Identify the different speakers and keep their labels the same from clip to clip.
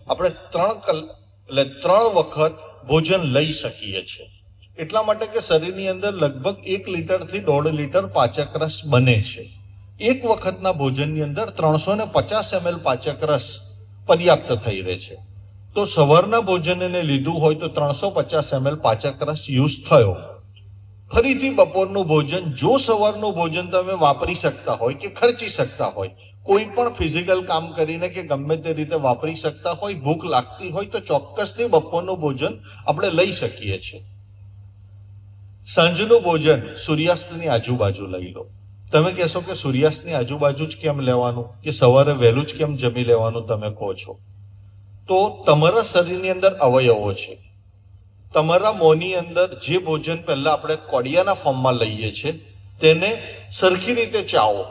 Speaker 1: આપણે 3 વખત ભોજન લઈ શકીએ છીએ. એટલા માટે કે શરીરની અંદર લગભગ 1 લીટરથી 1.5 લીટર પાચક રસ બને છે. એક વખતના ભોજનની અંદર 350 ml પાચક રસ પર્યાપ્ત થઈ રહે છે. તો સવારના ભોજનને લીધું હોય તો 350 ml પાચક રસ યુઝ થયો. ફરીથી બપોરનું ભોજન, જો સવારનું ભોજન તમે વાપરી શકતા હોય કે ખર્ચી શકતા હોય, કોઈ પણ ફિઝિકલ કામ કરીને કે ગમે તે રીતે વાપરી શકતા હોય, ભૂખ લાગતી હોય તો ચોક્કસથી બપોરનું ભોજન આપણે લઈ શકીએ છીએ. સાંજનું ભોજન સૂર્યાસ્તની આજુબાજુ લઈ લો. તમે કહેશો કે સૂર્યાસ્તની આજુબાજુ જ કેમ લેવાનું, કે સવારે વહેલું જ કેમ જમી લેવાનું તમે કહો છો. તો તમારા શરીરની અંદર અવયવો છે. તમારા મોંની અંદર જે ભોજન પહેલા આપણે કોડિયાના ફોર્મમાં લઈએ છીએ તેને સરખી રીતે ચાવો.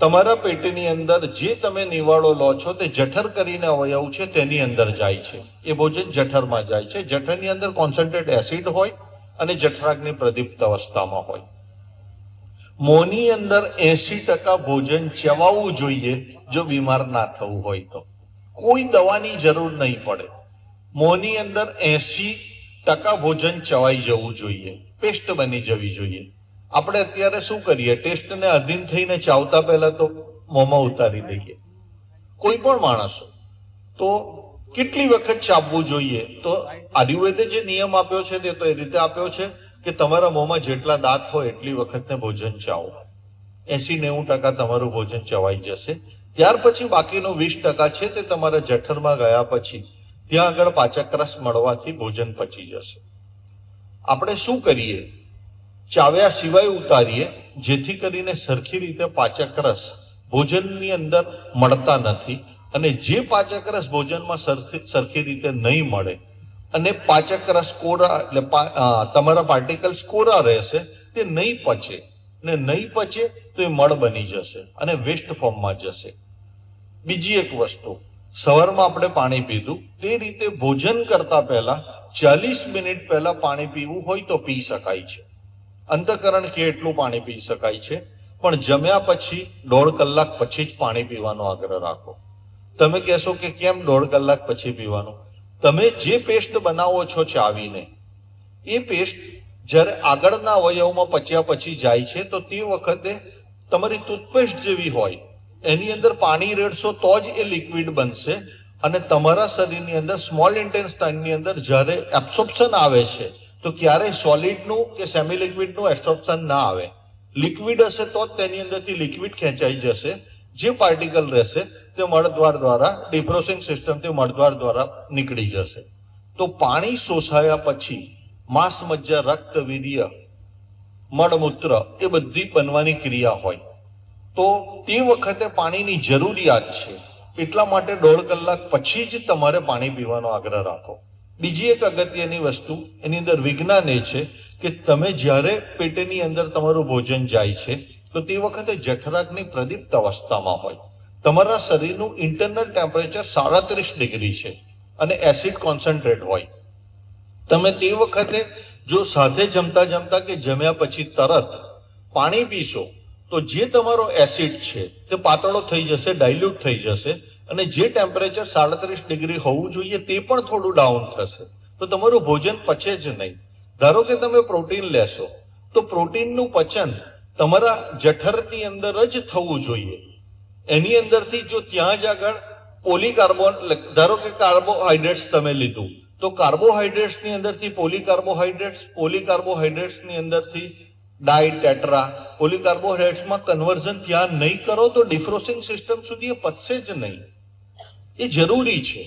Speaker 1: તમારા પેટની અંદર જે તમે નિવાળો લો છો તે જઠર કરીને અવયવ છે તેની અંદર જાય છે. એ ભોજન જઠરમાં જાય છે. જઠરની અંદર કોન્સન્ટ્રેટ એસિડ હોય અને જઠરાગ્નિ પ્રદીપ્ત અવસ્થામાં હોય. મોંની અંદર 80% ભોજન ચવાવવું જોઈએ જો બીમાર ના થવું હોય તો. કોઈ દવાની જરૂર નહીં પડે. મોંની અંદર 80% ભોજન ચવાઈ જવું જોઈએ, પેસ્ટ બની જવી જોઈએ. આપણે અત્યારે શું કરીએ, ટેસ્ટને અધીન થઈને ચાવતા પહેલા તો મોંમાં ઉતારી દઈએ. કોઈ પણ માણસો તો કેટલી વખત ચાવવું જોઈએ? તો આયુર્વેદે જે નિયમ આપ્યો છે તે તો એ રીતે આપ્યો છે કે તમારા મોંમાં જેટલા દાંત હોય એટલી વખતને ભોજન ચાવો. 80-90% તમારું ભોજન ચવાઈ જશે. ત્યાર પછી બાકીનું 20% છે તે તમારા જઠરમાં ગયા પછી ત્યાં આગળ પાચક રસ મળવાથી ભોજન પચી જશે. આપણે શું કરીએ, ચાવ્યા સિવાય ઉતારીએ, જેથી કરીને સરખી રીતે પાચક રસ ભોજનની અંદર મળતા નથી. અને જે પાચક રસ ભોજનમાં સરખી રીતે નહીં મળે અને પાચક રસ કોરા, એટલે તમારા પાર્ટિકલ્સ કોરા રહેશે, તે નહીં પચે. ને નહીં પચે તો એ મળ બની જશે અને વેસ્ટ ફોર્મમાં જશે. બીજી એક વસ્તુ, સવારમાં આપણે પાણી પીધું તે રીતે ભોજન કરતા પહેલા 40 મિનિટ પહેલા પાણી પીવું હોય તો પી શકાય છે. અંતઃકરણ કે એટલું પાણી પી શકાય છે. પણ જમ્યા પછી 1.5 કલાક પછી જ પાણી પીવાનો આગ્રહ રાખો. તમે કહેશો કે કેમ 1.5 કલાક પછી પીવાનું? તમે જે પેસ્ટ બનાવો છો ચાવીને, એ પેસ્ટ જ્યારે આગળના અવયવમાં પચ્યા પછી જાય છે તો તે વખતે તમારી ટૂથપેસ્ટ જેવી હોય, એની અંદર પાણી રેડશો તો જ એ લિક્વિડ બનશે. અને તમારા શરીરની અંદર સ્મોલ ઇન્ટેસ્ટાઇનની અંદર જ્યારે એબ્સોર્પ્શન આવે છે તો ક્યારેય સોલિડનું કે સેમી લિક્વિડનું એબ્સોર્પ્શન ના આવે. લિક્વિડ હશે તો જ તેની અંદરથી લિક્વિડ ખેંચાઈ જશે. જે પાર્ટિકલ રહેશે તે મળદ્વાર દ્વારા, ડિફ્રોસિંગ સિસ્ટમથી મળદ્વાર દ્વારા નીકળી જશે. તો પાણી શોષાયા પછી માંસ, મજ્જા, રક્ત, વીર્ય, મળમૂત્ર એ બધી બનવાની ક્રિયા હોય. તો તે વખતે પાણીની જરૂરિયાત છે. એટલા માટે 1.5 કલાક પછી જ તમારે પાણી પીવાનો આગ્રહ રાખો. બીજી એક અગત્યની વસ્તુ એની અંદર વિજ્ઞાન એ છે કે તમે જ્યારે પેટની અંદર તમારું ભોજન જાય છે તો તે વખતે જઠરાગ્નિ પ્રદીપ્ત અવસ્થામાં હોય. તમારા શરીરનું ઇન્ટરનલ ટેમ્પરેચર 37 ડિગ્રી છે અને એસિડ કોન્સન્ટ્રેટ હોય. તમે તે વખતે જો સાથે જમતા જમતા કે જમ્યા પછી તરત પાણી પીશો તો જે તમારો એસિડ છે તે પાતળો થઈ જશે, ડાયલ્યુટ થઈ જશે અને જે ટેમ્પરેચર 37 ડિગ્રી હોવું જોઈએ તે પણ થોડું ડાઉન થશે. તો તમારું ભોજન પચે જ નહીં. ધારો કે તમે પ્રોટીન લેશો તો પ્રોટીનનું પચન તમારા જઠરની અંદર જ થવું જોઈએ. એની અંદરથી જો ત્યાં જ આગળ પોલીકાર્બોન, ધારો કે કાર્બોહાઈડ્રેટ્સ તમે લીધું તો કાર્બોહાઈડ્રેટ્સની અંદરથી પોલીકાર્બોહાઈડ્રેટ્સની અંદરથી ડાઈ, ટેટ્રા, પોલીકાર્બોહાઈડ્રેટ્સમાં કન્વર્ઝન ત્યાં નહીં કરો તો ડિફ્રોસિંગ સિસ્ટમ સુધી એ પચશે જ નહીં. એ જરૂરી છે.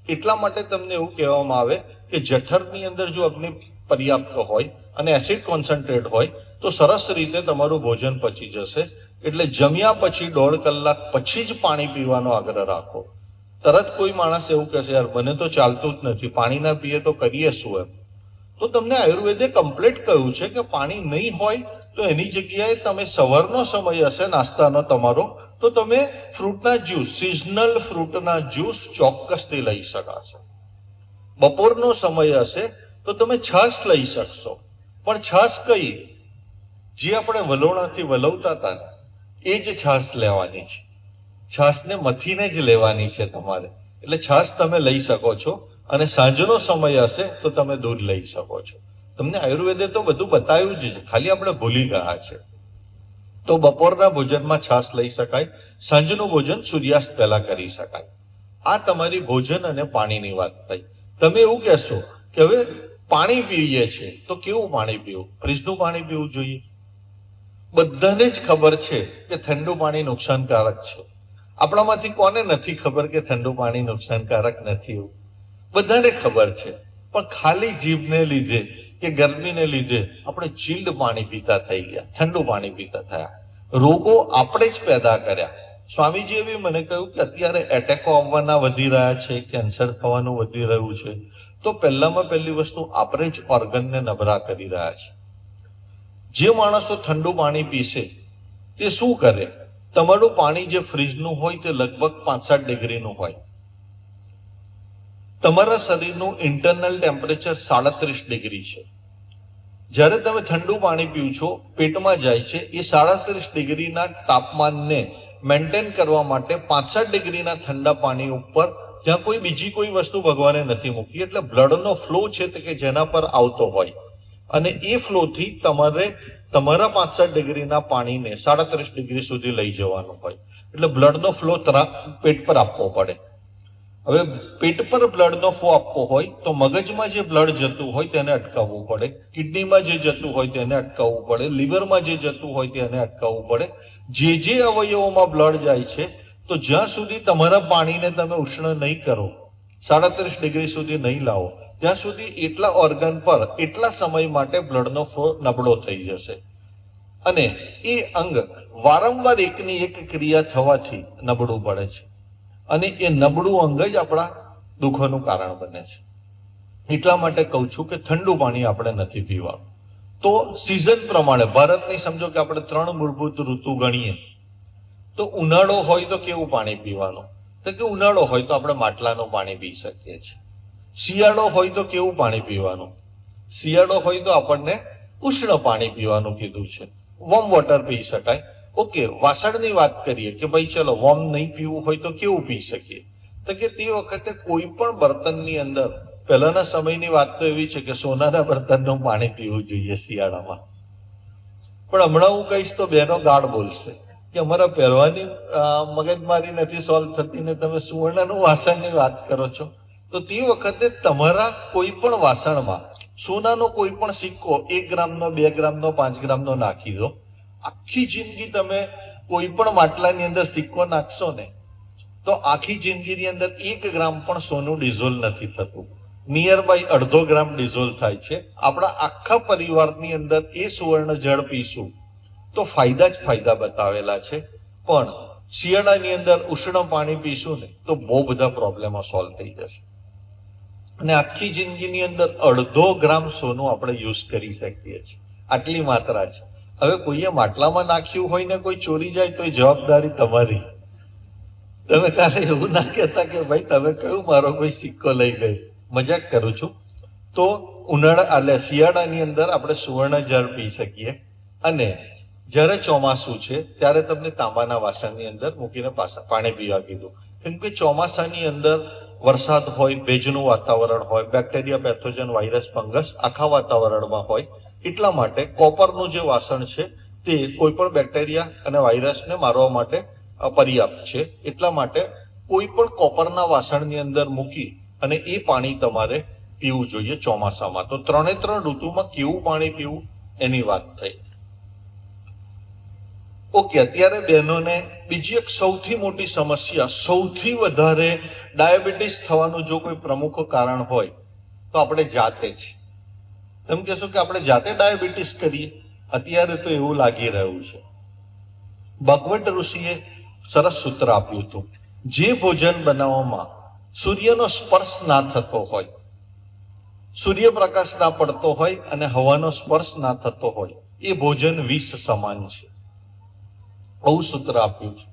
Speaker 1: એટલા માટે તમને એવું કહેવામાં આવે કે જઠરની અંદર જો અગ્નિ પર્યાપ્ત હોય અને એસિડ કોન્સન્ટ્રેટ હોય તો સરસ રીતે તમારું ભોજન પચી જશે. એટલે જમ્યા પછી 1.5 કલાક પછી જ પાણી પીવાનો આગ્રહ રાખો. તરત કોઈ માણસ એવું કહેશે, યાર મને તો ચાલતું જ નથી, પાણી ના પીએ તો કરીએ શું? એમ તો તમને આયુર્વેદે કમ્પ્લીટ કહ્યું છે કે પાણી નહીં હોય તો એની જગ્યાએ તમે સવારનો સમય હશે નાસ્તાનો તમારો, તો તમે ફ્રૂટના જ્યુસ, સિઝનલ ફ્રૂટના જ્યુસ ચોક્કસથી લઈ શકાશે. બપોરનો સમય હશે તો તમે છાશ લઈ શકશો. પણ છાશ કઈ? જે આપણે વલોણાથી વલોવતા હતા ને એ જ છાશ લેવાની છે. છાશને મથીને જ લેવાની છે તમારે. એટલે છાશ તમે લઈ શકો છો, અને સાંજનો સમય હશે તો તમે દૂધ લઈ શકો છો. તમને આયુર્વેદે તો બધું બતાવ્યું જ છે, ખાલી આપણે ભૂલી ગયા છે. તો બપોરના ભોજનમાં છાશ લઈ શકાય, સાંજનું ભોજન સૂર્યાસ્ત પહેલા કરી શકાય. આ તમારી ભોજન અને પાણીની વાત થઈ. તમે એવું કહેશો કે હવે પાણી પીએ છે તો કેવું પાણી પીવું? ફ્રીજનું પાણી પીવું જોઈએ? બધાને જ ખબર છે કે ઠંડુ પાણી નુકસાનકારક છે. આપણામાંથી કોને નથી ખબર કે ઠંડુ પાણી નુકસાનકારક નથી? એવું બધાને ખબર છે, પણ ખાલી જીભને લીધે કે ગરમીને લીધે આપણે ચીલ્ડ પાણી પીતા થઈ ગયા, ઠંડુ પાણી પીતા થયા. રોગો આપણે જ પેદા કર્યા. સ્વામીજીએ બી મને કહ્યું કે અત્યારે એટેકો આવવાના વધી રહ્યા છે, કેન્સર થવાનું વધી રહ્યું છે. તો પહેલામાં પહેલી વસ્તુ આપણે જ ઓર્ગનને નબળા કરી રહ્યા છે. જે માણસો ઠંડુ પાણી પીશે તે શું કરે? તમારું પાણી જે ફ્રીજનું હોય તે લગભગ 5-7 ડિગ્રીનું હોય. તમારા શરીરનું ઇન્ટરનલ ટેમ્પરેચર 37 ડિગ્રી છે. જ્યારે તમે ઠંડુ પાણી પીઓ છો, પેટમાં જાય છે, એ 37 ડિગ્રીના તાપમાનને મેન્ટેન કરવા માટે 5-7 ડિગ્રીના ઠંડા પાણી ઉપર ત્યાં કોઈ બીજી કોઈ વસ્તુ ભગવાને નથી મૂકી, એટલે બ્લડનો ફ્લો છે તે કે જેના પર આવતો હોય, અને એ ફ્લોથી તમારે તમારા 5-7 ડિગ્રીના પાણીને 37 ડિગ્રી સુધી લઈ જવાનું હોય. એટલે બ્લડનો ફ્લો પેટ પર આપવો પડે. હવે પેટ પર બ્લડનો ફ્લો આપવો હોય તો મગજમાં જે બ્લડ જતું હોય તેને અટકાવવું પડે, કિડનીમાં જે જતું હોય તેને અટકાવવું પડે, લીવરમાં જે જતું હોય તેને અટકાવવું પડે. જે અવયવોમાં બ્લડ જાય છે, તો જ્યાં સુધી તમારા પાણીને તમે ઉષ્ણ નહીં કરો, 37 ડિગ્રી સુધી નહીં લાવો, ત્યાં સુધી એટલા ઓર્ગન પર એટલા સમય માટે બ્લડનો ફ્લો નબળો થઈ જશે, અને એ અંગ વારંવાર એકની એક ક્રિયા થવાથી નબળું પડે છે, અને એ નબળું અંગ જ આપણા દુઃખોનું કારણ બને છે. એટલા માટે કહું છું કે ઠંડુ પાણી આપણે નથી પીવાનું. તો સિઝન પ્રમાણે ભારતની સમજો કે આપણે 3 મૂળભૂત ઋતુ ગણીએ, તો ઉનાળો હોય તો કેવું પાણી પીવાનું? તો કે ઉનાળો હોય તો આપણે માટલાનું પાણી પી શકીએ છીએ. શિયાળો હોય તો કેવું પાણી પીવાનું? શિયાળો હોય તો આપણને ઉષ્ણ પાણી પીવાનું કીધું છે, વોર્મ વોટર પી શકાય. ઓકે, વાસણની વાત કરીએ કે ભાઈ ચલો વોર્મ નહીં પીવું હોય તો કેવું પી શકીએ? તો કે તે વખતે કોઈ પણ બર્તનની અંદર, પહેલાના સમયની વાત તો એવી છે કે સોનાના બર્તનનું પાણી પીવું જોઈએ શિયાળામાં. પણ હમણાં હું કહીશ તો બેનો ગાળ બોલશે કે અમારા પહેરવાની મગજમારી નથી સોલ્વ થતી ને તમે સુવર્ણનું વાસણની વાત કરો છો. તો તે વખતે તમારા કોઈ પણ વાસણમાં સોનાનો કોઈ પણ સિક્કો 1 ગ્રામનો, 2 ગ્રામનો, 5 ગ્રામનો નાખી દો. આખી જિંદગી તમે કોઈ પણ માટલાની અંદર સિક્કો નાખશો ને, તો આખી જિંદગીની અંદર 1 ગ્રામ પણ સોનું ડિઝોલ્વ નથી થતું. નિયર બાય 1/2 ગ્રામ ડિઝોલ્વ થાય છે. આપણા આખા પરિવારની અંદર એ સુવર્ણ જળ પીશું તો ફાયદા જ ફાયદા બતાવેલા છે. પણ શિયાળાની અંદર ઉષ્ણ પાણી પીશું ને તો બહુ બધા પ્રોબ્લેમો સોલ્વ થઈ જશે, અને આખી જિંદગીની અંદર 1/2 ગ્રામ સોનું આપણે યુઝ કરી શકીએ છીએ. આટલી માત્રા છે. હવે કોઈએ માટલામાં નાખ્યું હોય ને કોઈ ચોરી જાય તો એ જવાબદારી તમારી. તમે કાલે એવું ના કહેતા કે ભાઈ તમે કયું મારો કોઈ સિક્કો લઈ ગયો. મજાક કરું છું. તો શિયાળાની અંદર આપણે સુવર્ણ જળ પી શકીએ, અને જ્યારે ચોમાસું છે ત્યારે તમને તાંબાના વાસણની અંદર મૂકીને પાણી પીવા કીધું. કેમ કે ચોમાસાની અંદર વરસાદ હોય, ભેજનું વાતાવરણ હોય, બેક્ટેરિયા, પેથોજન, વાયરસ, ફંગસ આખા વાતાવરણમાં હોય. એટલા માટે કોપરનું જે વાસણ છે તે કોઈ પણ બેક્ટેરિયા અને વાયરસને મારવા માટે પર્યાપ્ત છે. એટલા માટે કોઈ પણ કોપરના વાસણની અંદર મૂકી અને એ પાણી તમારે પીવું જોઈએ ચોમાસામાં. તો 3 ઋતુમાં કેવું પાણી પીવું એની વાત થઈ. ઓકે, અત્યારે બહેનોને બીજી એક સૌથી મોટી સમસ્યા, સૌથી વધારે ડાયાબિટીસ થવાનું જો કોઈ પ્રમુખ કારણ હોય તો આપણે જાતે જ. તમે કહેશો કે આપણે જાતે ડાયાબિટીસ કરીએ? અત્યારે તો એવું લાગી રહ્યું છે. ભગવત ઋષિએ સરસ સૂત્ર આપ્યું હતું, જે ભોજન બનાવવામાં સૂર્યનો સ્પર્શ ના થતો હોય, સૂર્યપ્રકાશ ના પડતો હોય અને હવાનો સ્પર્શ ના થતો હોય, એ ભોજન વિષ સમાન છે. આવું સૂત્ર આપ્યું છે.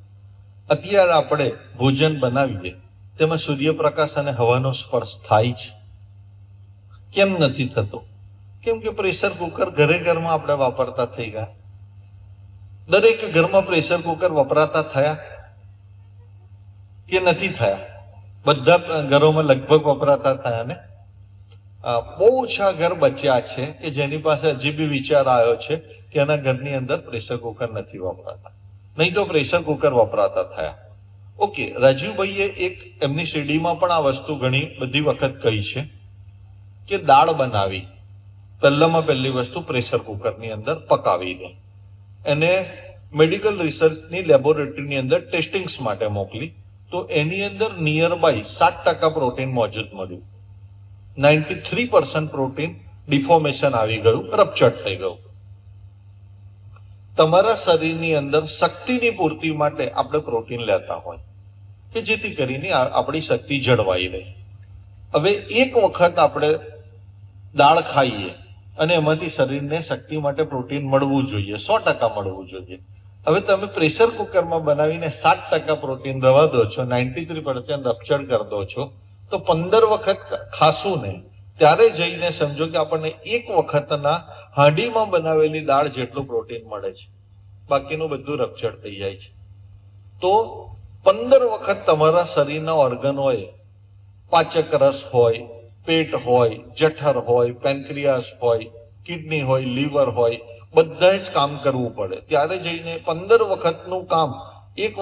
Speaker 1: અત્યારે આપણે ભોજન બનાવીએ તેમાં સૂર્યપ્રકાશ અને હવાનો સ્પર્શ થાય છે. કેમ નથી થતો? કેમ કે પ્રેશર કુકર ઘરમાં આપણે વાપરતા થઈ ગયા. દરેક ઘરમાં પ્રેશર કુકર વપરાતા થયા કે નથી થયા? બધા ઘરોમાં લગભગ વપરાતા થયા ને. બહુ ઓછા ઘર બચ્યા છે કે જેની પાસે હજી બી વિચાર આવ્યો છે કે એના ઘરની અંદર પ્રેશર કુકર નથી વપરાતા, નહીં તો પ્રેશર કુકર વપરાતા થયા. ઓકે, રાજીવભાઈએ એક એમની સીડીમાં પણ આ વસ્તુ ઘણી બધી વખત કહી છે કે દાળ બનાવી, પહેલી વસ્તુ પ્રેશર કુકરની અંદર પકાવી દે, એને મેડિકલ રિસર્ચની લેબોરેટરીની અંદર ટેસ્ટિંગ્સ માટે મોકલી, તો એની અંદર નિયર બાય 7% પ્રોટીન મોજૂદ મળ્યું. 93% પ્રોટીન ડિફોર્મેશન આવી ગયું, રપ્ચર થઈ ગયું. તમારા શરીરની અંદર શક્તિની પૂર્તિ માટે આપણે પ્રોટીન લેતા હોય કે જેથી કરીને આપણી શક્તિ જળવાઈ રહે. હવે એક વખત આપણે દાળ ખાઈએ અને એમાંથી શરીરને શક્તિ માટે પ્રોટીન મળવું જોઈએ, 100% મળવું જોઈએ. હવે તમે પ્રેશર કુકરમાં બનાવીને 7% પ્રોટીન રવા દો છો, 93% રપ્ચર કરી દો છો, તો 15 વખત ખાશું ને ત્યારે જઈને સમજો કે આપણને એક વખતના હાંડીમાં બનાવેલી દાળ જેટલું પ્રોટીન મળે છે, બાકીનું બધું રપ્ચર થઈ જાય છે. તો 15 વખત તમારા શરીરના ઓર્ગનોએ, પાચક રસ હોય, પેટ હોય, જઠર હોય, પેન્ક્રિયાસ હોય, કિડની હોય, લીવર હોય, બધા જ કામ કરવું પડે. ત્યારે જઈને 15 વખતનું કામ એક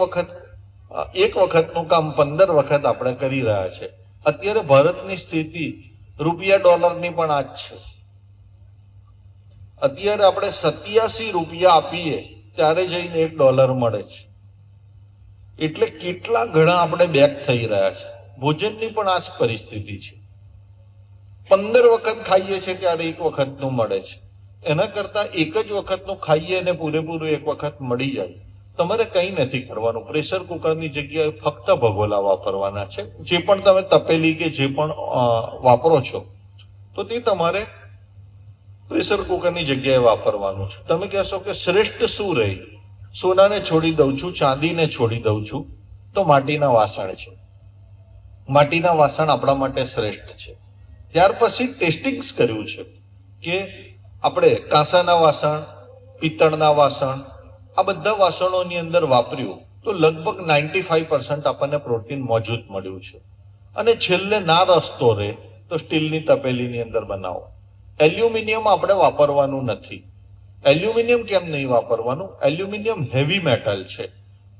Speaker 1: વખતનું કામ 15 વખત આપણે કરી રહ્યા છે. અત્યારે ભારતની સ્થિતિ રૂપિયા ડોલરની પણ આ જ છે. અત્યારે આપણે 87 રૂપિયા આપીએ ત્યારે જઈને $1 મળે છે. એટલે કેટલા ઘણા આપણે બેક થઈ રહ્યા છે. ભોજનની પણ આ જ પરિસ્થિતિ છે. 15 વખત ખાઈએ છીએ ત્યારે એક વખતનું મળે છે. એના કરતા એક જ વખતનું ખાઈએ અને પૂરેપૂરું એક વખત મળી જાય. તમારે કંઈ નથી કરવાનું. પ્રેશર કુકરની જગ્યાએ ફક્ત ભગોલા વાપરવાના છે. જે પણ તમે તપેલી કે જે પણ વાપરો છો તો તે તમારે પ્રેશર કુકરની જગ્યાએ વાપરવાનું છે. તમે કહેશો કે શ્રેષ્ઠ શું રહે? સોનાને છોડી દઉં છું, ચાંદીને છોડી દઉં છું, તો માટીના વાસણ છે. માટીના વાસણ આપણા માટે શ્રેષ્ઠ છે. ત્યાર પછી ટેસ્ટિંગ્સ કર્યું છે કે આપણે કાંસાના વાસણ, પિત્તળના વાસણ, આ બધા વાસણોની અંદર વાપર્યું તો લગભગ 95% આપણને પ્રોટીન મોજૂદ મળ્યું છે. અને છેલ્લે ના રસતો રહે તો સ્ટીલની તપેલીની અંદર બનાવો. એલ્યુમિનિયમ આપણે વાપરવાનું નથી. એલ્યુમિનિયમ કેમ નહીં વાપરવાનું? એલ્યુમિનિયમ હેવી મેટલ છે.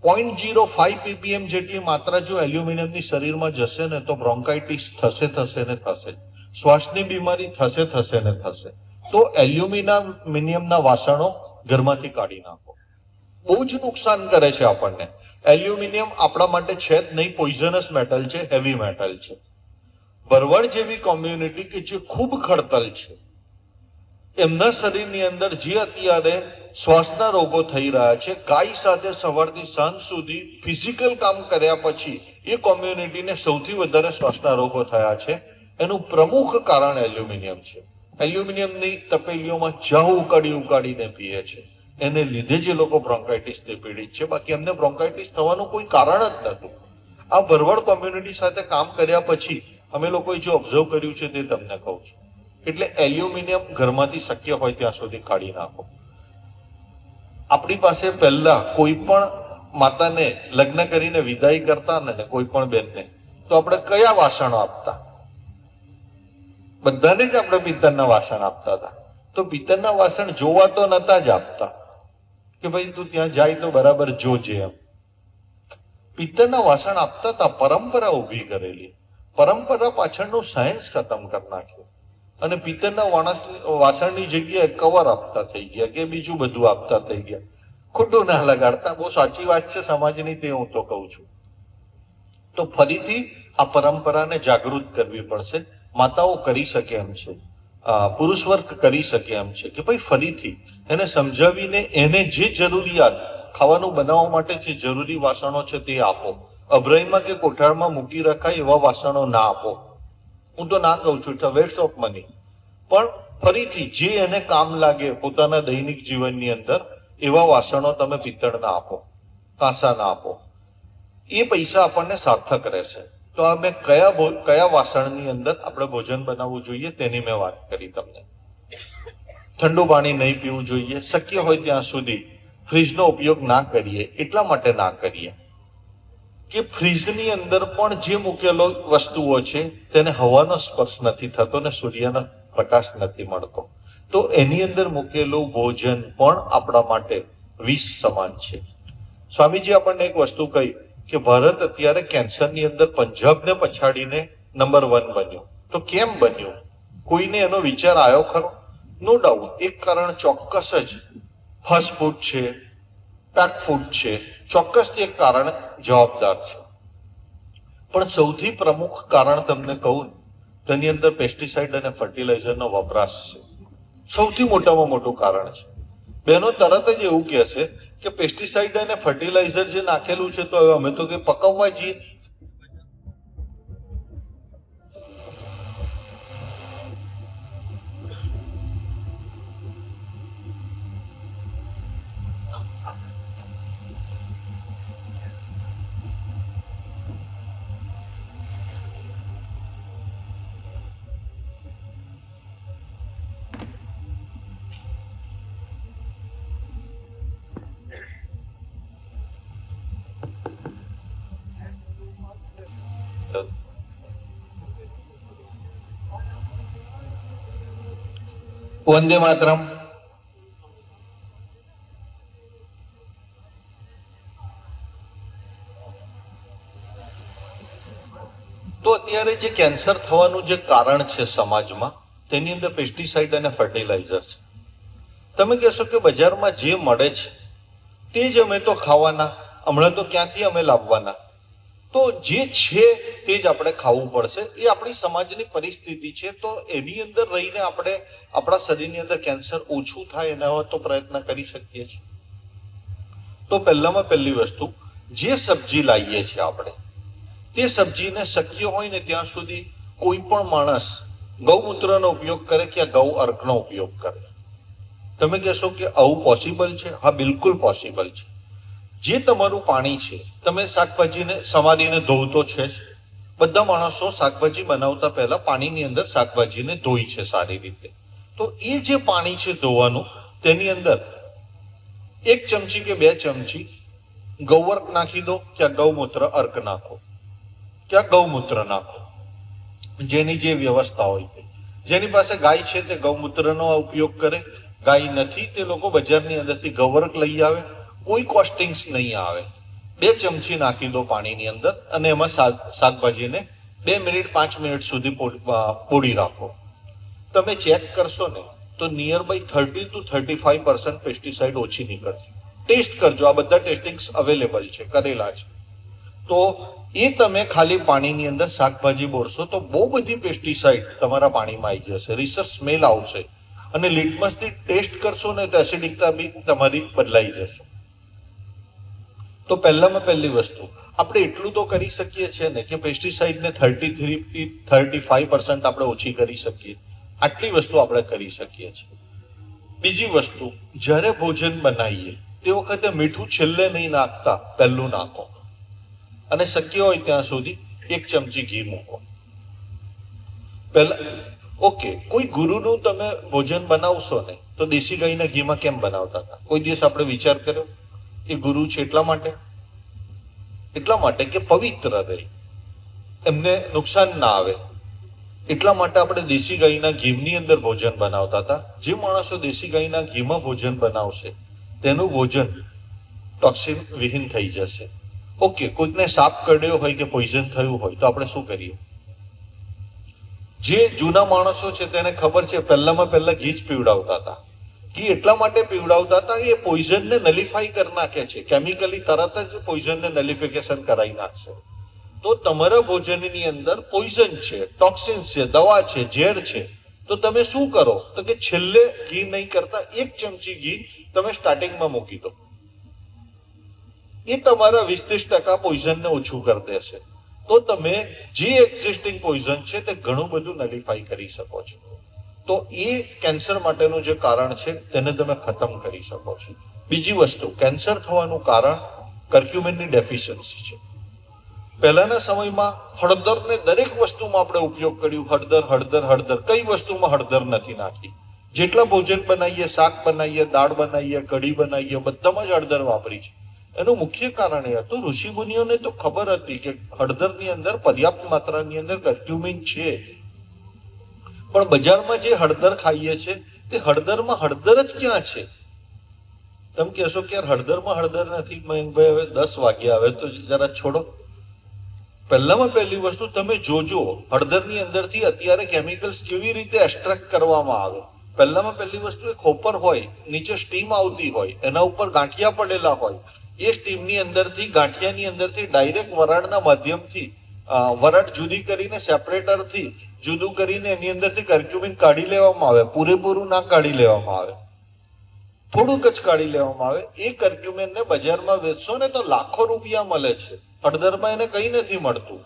Speaker 1: 0.05 ppm જેટલી માત્રા જો એલ્યુમિનિયમની શરીરમાં જશે ને તો બ્રોન્કાઇટિસ થશે ને થશે, શ્વાસની બીમારી થશે ને થશે. તો એલ્યુમિનિયમના વાસણો ઘરમાંથી કાઢી નાખો. બહુ જ નુકસાન કરે છે આપણને. એલ્યુમિનિયમ આપણા માટે છે જ નહીં, પોઈઝનસ મેટલ છે, હેવી મેટલ છે. ભરવાડ જેવી કોમ્યુનિટી કે જે ખૂબ ખડતલ છે, એમના શરીરની અંદર જે અત્યારે શ્વાસના રોગો થઈ રહ્યા છે, ગાય સાથે સવારથી સાંજ સુધી ફિઝિકલ કામ કર્યા પછી એ કોમ્યુનિટીને સૌથી વધારે શ્વાસના રોગો થયા છે. એનું પ્રમુખ કારણ એલ્યુમિનિયમ છે. એલ્યુમિનિયમની તપેલીઓમાં ચા ઉકાળીને પીએ છે, એને લીધે જે લોકો બ્રોન્કાઇટિસથી પીડિત છે. બાકી એમને બ્રોન્કાઇટિસ થવાનું કોઈ કારણ જ નતું. આ ભરવાડ કોમ્યુનિટી સાથે કામ કર્યા પછી અમે લોકોએ જે ઓબ્ઝર્વ કર્યું છે તે તમને કહું છું. એટલે એલ્યુમિનિયમ ઘરમાંથી શક્ય હોય ત્યાં સુધી કાઢી નાખો. આપણી પાસે પહેલા કોઈ પણ માતાને લગ્ન કરીને વિદાય કરતા ને કોઈ પણ બેનને, તો આપણે કયા વાસણો આપતા? બધાને જ આપણે પિત્તળના વાસણ આપતા હતા. તો પિત્તળના વાસણ જોવા તો નતા જ આપતા કે ભાઈ તું ત્યાં જાય તો બરાબર જોજે એમ. પિત્તળના વાસણ આપતા હતા, પરંપરા ઊભી કરેલી. પરંપરા પાછળનું સાયન્સ ખતમ કરી નાખ્યું અને પિત્તળના વાસણની જગ્યાએ કવર આપતા થઈ ગયા કે બીજું બધું આપતા થઈ ગયા. ખોટું ના લગાડતા, બહુ સાચી વાત છે સમાજની, તે હું તો કહું છું. તો ફરીથી આ પરંપરાને જાગૃત કરવી પડશે. માતાઓ કરી શકે એમ છે, પુરુષ વર્ગ કરી શકે એમ છે કે ભાઈ ફરીથી એને સમજાવીને એને જે જરૂરિયાત ખાવાનું બનાવવા માટે જે જરૂરી વાસણો છે તે આપો. અભરાઈમાં કે કોઠારમાં મૂકી રખાય એવા વાસણો ના આપો. હું તો ના કહું છું, it's a waste of money. પણ ફરીથી જે એને કામ લાગે પોતાના દૈનિક જીવનની અંદર એવા વાસણો તમે પિત્તળના આપો, કાંસાના આપો. એ પૈસા આપણને સાર્થક રહેશે. તો આ મેં કયા વાસણની અંદર આપણે ભોજન બનાવવું જોઈએ તેની મેં વાત કરી તમને. ઠંડુ પાણી નહીં પીવું જોઈએ. શક્ય હોય ત્યાં સુધી ફ્રીજનો ઉપયોગ ના કરીએ. એટલા માટે ના કરીએ કે ફ્રીજની અંદર પણ જે મૂકેલો વસ્તુઓ છે તેને હવાનો સ્પર્શ નથી થતો ને સૂર્યનો પ્રકાશ નથી મળતો, તો એની અંદર મૂકેલું ભોજન પણ આપણા માટે વિષ સમાન છે. સ્વામીજી આપણને એક વસ્તુ કહી કે ભારત અત્યારે કેન્સરની અંદર પંજાબને પછાડીને નંબર 1 બન્યું. તો કેમ બન્યું? કોઈને એનો વિચાર આવ્યો ખરો? નો ડાઉટ એક કારણ ચોક્કસ જ ફાસ્ટ ફૂડ છે, પેક ફૂડ છે, ચોક્કસથી એક કારણ જવાબદાર છે. પણ સૌથી પ્રમુખ કારણ તમને કહું, તેની અંદર પેસ્ટિસાઇડ અને ફર્ટિલાઇઝરનો વપરાશ છે. સૌથી મોટામાં મોટું કારણ છે. બહેનો તરત જ એવું કહે છે કે પેસ્ટિસાઇડ અને ફર્ટિલાઇઝર જે નાખેલું છે તો હવે અમે તો કે પકવવા જઈએ. વંદે માતરમ. તો અત્યારે જે કેન્સર થવાનું જે કારણ છે સમાજમાં, તેની અંદર પેસ્ટિસાઇડ અને ફર્ટિલાઇઝર છે. તમે કહેશો કે બજારમાં જે મળે છે તે જ અમે તો ખાવાના, હમણાં તો ક્યાંથી અમે લાવવાના? તો જે છે તે જ આપણે ખાવું પડશે. એ આપણી સમાજની પરિસ્થિતિ છે. તો એની અંદર રહીને આપણે આપણા શરીરની અંદર કેન્સર ઓછું થાય એના તો પ્રયત્ન કરી શકીએ છીએ. તો પહેલામાં પહેલી વસ્તુ, જે સબ્જી લાવીએ છીએ આપણે, તે સબ્જીને શક્ય હોય ને ત્યાં સુધી કોઈ પણ માણસ ગૌમૂત્રનો ઉપયોગ કરે કે ગૌ અર્કનો ઉપયોગ કરે. તમે કહેશો કે આવું પોસિબલ છે? હા, બિલકુલ પોસિબલ છે. જે તમારું પાણી છે, તમે શાકભાજીને સમારીને ધોતો છે જ. બધા માણસો શાકભાજી બનાવતા પહેલા પાણીની અંદર શાકભાજીને ધોઈ છે સારી રીતે. તો એ જે પાણી છે ધોવાનું, તેની અંદર 1 ચમચી કે 2 ચમચી ગૌઅર્ક નાખી દો, ક્યાં ગૌમૂત્ર અર્ક નાખો, ક્યાં ગૌમૂત્ર નાખો, જેની જે વ્યવસ્થા હોય. જેની પાસે ગાય છે તે ગૌમૂત્રનો ઉપયોગ કરે, ગાય નથી તે લોકો બજારની અંદરથી ગૌઅર્ક લઈ આવે, કોઈ કોસ્ટિંગ્સ નહીં આવે. 2 ચમચી નાખી દો પાણીની અંદર અને એમાં શાકભાજીને 2 મિનિટ 5 મિનિટ સુધી પોડી રાખો. તમે ચેક કરશો ને તો નિયર બાય 30 to 35% પેસ્ટિસાઇડ ઓછી નીકળશે. ટેસ્ટ કરજો, આ બધા ટેસ્ટિંગ્સ અવેલેબલ છે, કરેલા છે. તો એ તમે ખાલી પાણીની અંદર શાકભાજી બોળશો તો બહુ બધી પેસ્ટિસાઇડ તમારા પાણીમાં આવી જશે, રિસર્ચ સ્મેલ આવશે. અને લિટમસથી ટેસ્ટ કરશો ને તો એસિડિકતા બી તમારી બદલાઈ જશે. તો પહેલામાં પહેલી વસ્તુ આપણે એટલું તો કરી શકીએ છીએ ને કે પેસ્ટિસાઇડને 33 થી 35% આપણે ઓછી કરી શકીએ. આટલી વસ્તુ આપણે કરી શકીએ છીએ. બીજી વસ્તુ, જ્યારે ભોજન બનાવીએ તે વખતે મીઠું છેલ્લે નહીં નાખતા, પહેલું નાખો. અને શક્ય હોય ત્યાં સુધી 1 ચમચી ઘી મૂકો પહેલા. ઓકે, કોઈ ગુરુનું તમે ભોજન બનાવશો ને તો દેશી ગાયના ઘીમાં કેમ બનાવતા હતા? કોઈ દિવસ આપણે વિચાર કર્યો? એ ગુરુ છે એટલા માટે કે પવિત્ર રહે, એમને નુકસાન ના આવે, એટલા માટે આપણે દેશી ગાયના ઘીની અંદર ભોજન બનાવતા હતા. જે માણસો દેશી ગાયના ઘીમાં ભોજન બનાવશે તેનું ભોજન ટોક્સિન વિહીન થઈ જશે. ઓકે, કોઈકને સાપ કરડ્યો હોય કે પોઈઝન થયું હોય તો આપણે શું કરીએ? જે જૂના માણસો છે તેને ખબર છે, પહેલામાં પહેલા ઘી જ પીવડાવતા હતા. ઘી એટલા માટે પીવડાવતા હતા એ પોઈઝનને નલિફાઈ કરી નાખે છે, કેમિકલી તરત જ પોઈઝનને નલિફિકેશન કરાવી નાખશે. તો તમારા ભોજનની અંદર પોઈઝન છે, ટોક્સિન છે, દવા છે, ઝેર છે. તો તમે શું કરો તો કે છેલ્લે ઘી નહીં કરતા 1 ચમચી ઘી તમે સ્ટાર્ટિંગમાં મૂકી દો. એ તમારા 20-30% પોઈઝનને ઓછું કરી દેશે. તો તમે જે એક્ઝિસ્ટિંગ પોઈઝન છે તે ઘણું બધું નલિફાઈ કરી શકો છો. તો એ કેન્સર માટેનું જે કારણ છે તેને તમે ખતમ કરી શકો છો. બીજી વસ્તુ, કેન્સર થવાનું કારણ કર્ક્યુમિનની ડેફિશિયન્સી છે. પહેલાના સમયમાં હળદરને દરેક વસ્તુમાં આપણે ઉપયોગ કર્યું. હળદર કઈ વસ્તુમાં હળદર નથી નાખી? જેટલા ભોજન બનાવીએ, શાક બનાવીએ, દાળ બનાવીએ, કઢી બનાવીએ, બધામાં જ હળદર વાપરી છે. એનું મુખ્ય કારણ એ હતું, ઋષિ મુનિઓને તો ખબર હતી કે હળદરની અંદર પર્યાપ્ત માત્રાની અંદર કર્ક્યુમિન છે, પણ બજારમાં જે હળદર ખાઈએ છે તે હળદરમાં હળદર જ ક્યાં છે? તમે કહેશો કે યાર હળદરમાં હળદર નથી મયંકભાઈ, હવે 10 વાગ્યા, હવે તો જરા છોડો. પહેલામાં પહેલી વસ્તુ તમે જોજો હળદરની અંદરથી અત્યારે કેમિકલ્સ કેવી રીતે એક્સ્ટ્રેક્ટ કરવામાં આવે. પહેલામાં પહેલી વસ્તુ એક હોપર હોય, નીચે સ્ટીમ આવતી હોય, એના ઉપર ગાંઠિયા પડેલા હોય, એ સ્ટીમની અંદરથી ગાંઠિયાની અંદરથી ડાયરેક્ટ વરાળના માધ્યમથી વરાળ જુદી કરીને સેપરેટરથી જુદું કરીને એની અંદરથી કર્ક્યુમિન કાઢી લેવામાં આવે. પૂરેપૂરું ના કાઢી લેવામાં આવે, થોડુંક જ કાઢી લેવામાં આવે. એ કર્ક્યુમિનને બજારમાં વેચશો ને તો લાખો રૂપિયા મળે છે. હળદરમાં એને કંઈ નથી મળતું,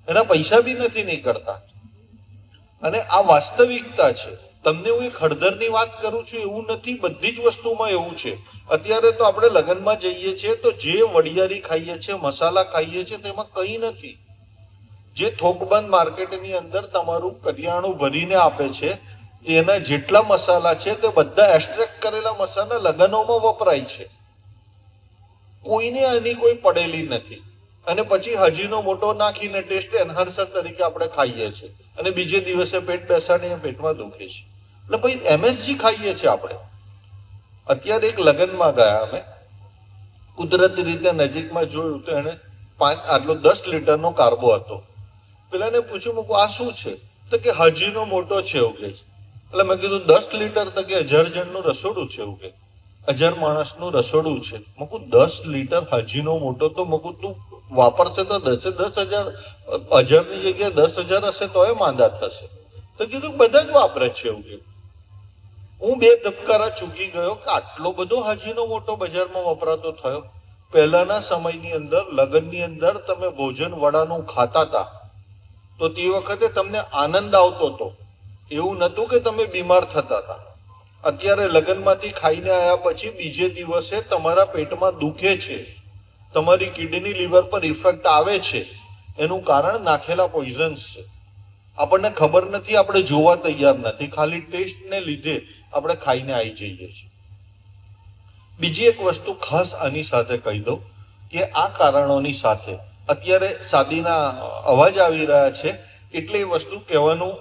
Speaker 1: એના પૈસા બી નથી નીકળતા. અને આ વાસ્તવિકતા છે. તમને હું એક હળદરની વાત કરું છું એવું નથી, બધી જ વસ્તુમાં એવું છે. અત્યારે તો આપણે લગ્નમાં જઈએ છીએ તો જે વડિયારી ખાઈએ છીએ, મસાલા ખાઈએ છીએ, તેમાં કંઈ નથી. જે થોકબંધ માર્કેટની અંદર તમારું કરિયાણું ભરીને આપે છે તેના જેટલા મસાલા છે તે બધા એક્સ્ટ્રેક્ટ કરેલા મસાલા લગ્નોમાં વપરાય છે. કોઈને આની કોઈ પડેલી નથી. અને પછી હજીનો મોટો નાખીને ટેસ્ટ એન્હાન્સર તરીકે આપણે ખાઈએ છીએ અને બીજે દિવસે પેટ બેસાડીને પેટમાં દુખે છે. એટલે ભાઈ એમએસજી ખાઈએ છીએ આપણે. અત્યારે એક લગ્નમાં ગયા અમે, કુદરતી રીતે નજીકમાં જોયું તો એને 10 લીટરનો કાર્બો હતો. પેલાને પૂછ્યું, મૂકું આ શું છે? તો કે હજીનો મોટો છે એવું કે છે. એટલે મેં કીધું 10 લીટર તો કે 1000 જણનું રસોડું છે એવું કે, 1000 માણસનું રસોડું છે. મૂકું 10 લીટર હજીનો મોટો, તો મૂકું તું વાપરશે તો 10,000 1000ની જગ્યાએ 10,000 હશે તો એ માંદા થશે. તો કીધું બધા જ વાપરે છે એવું કે. હું 2 ધબકારા ચૂકી ગયો કે આટલો બધો હજીનો મોટો બજારમાં વપરાતો થયો. પહેલાના સમયની અંદર લગ્નની અંદર તમે ભોજન વડાનું ખાતા હતા તો તે વખતે તમને આનંદ આવતો હતો, એવું નહોતું કે તમે બીમાર થતા હતા. અત્યારે લગ્નમાંથી ખાઈને આવ્યા પછી બીજે દિવસે તમારા પેટમાં દુખે છે, તમારી કિડની લીવર પર ઇફેક્ટ આવે છે. એનું કારણ નાખેલા પોઈઝન્સ છે. આપણને ખબર નથી, આપણે જોવા તૈયાર નથી, ખાલી ટેસ્ટને લીધે આપણે ખાઈને આવી જઈએ છીએ. બીજી એક વસ્તુ ખાસ આની સાથે કહી દઉં કે આ કારણોની સાથે અત્યારે શાદીના અવાજ આવી રહ્યા છે એટલે એ વસ્તુ કહેવાનું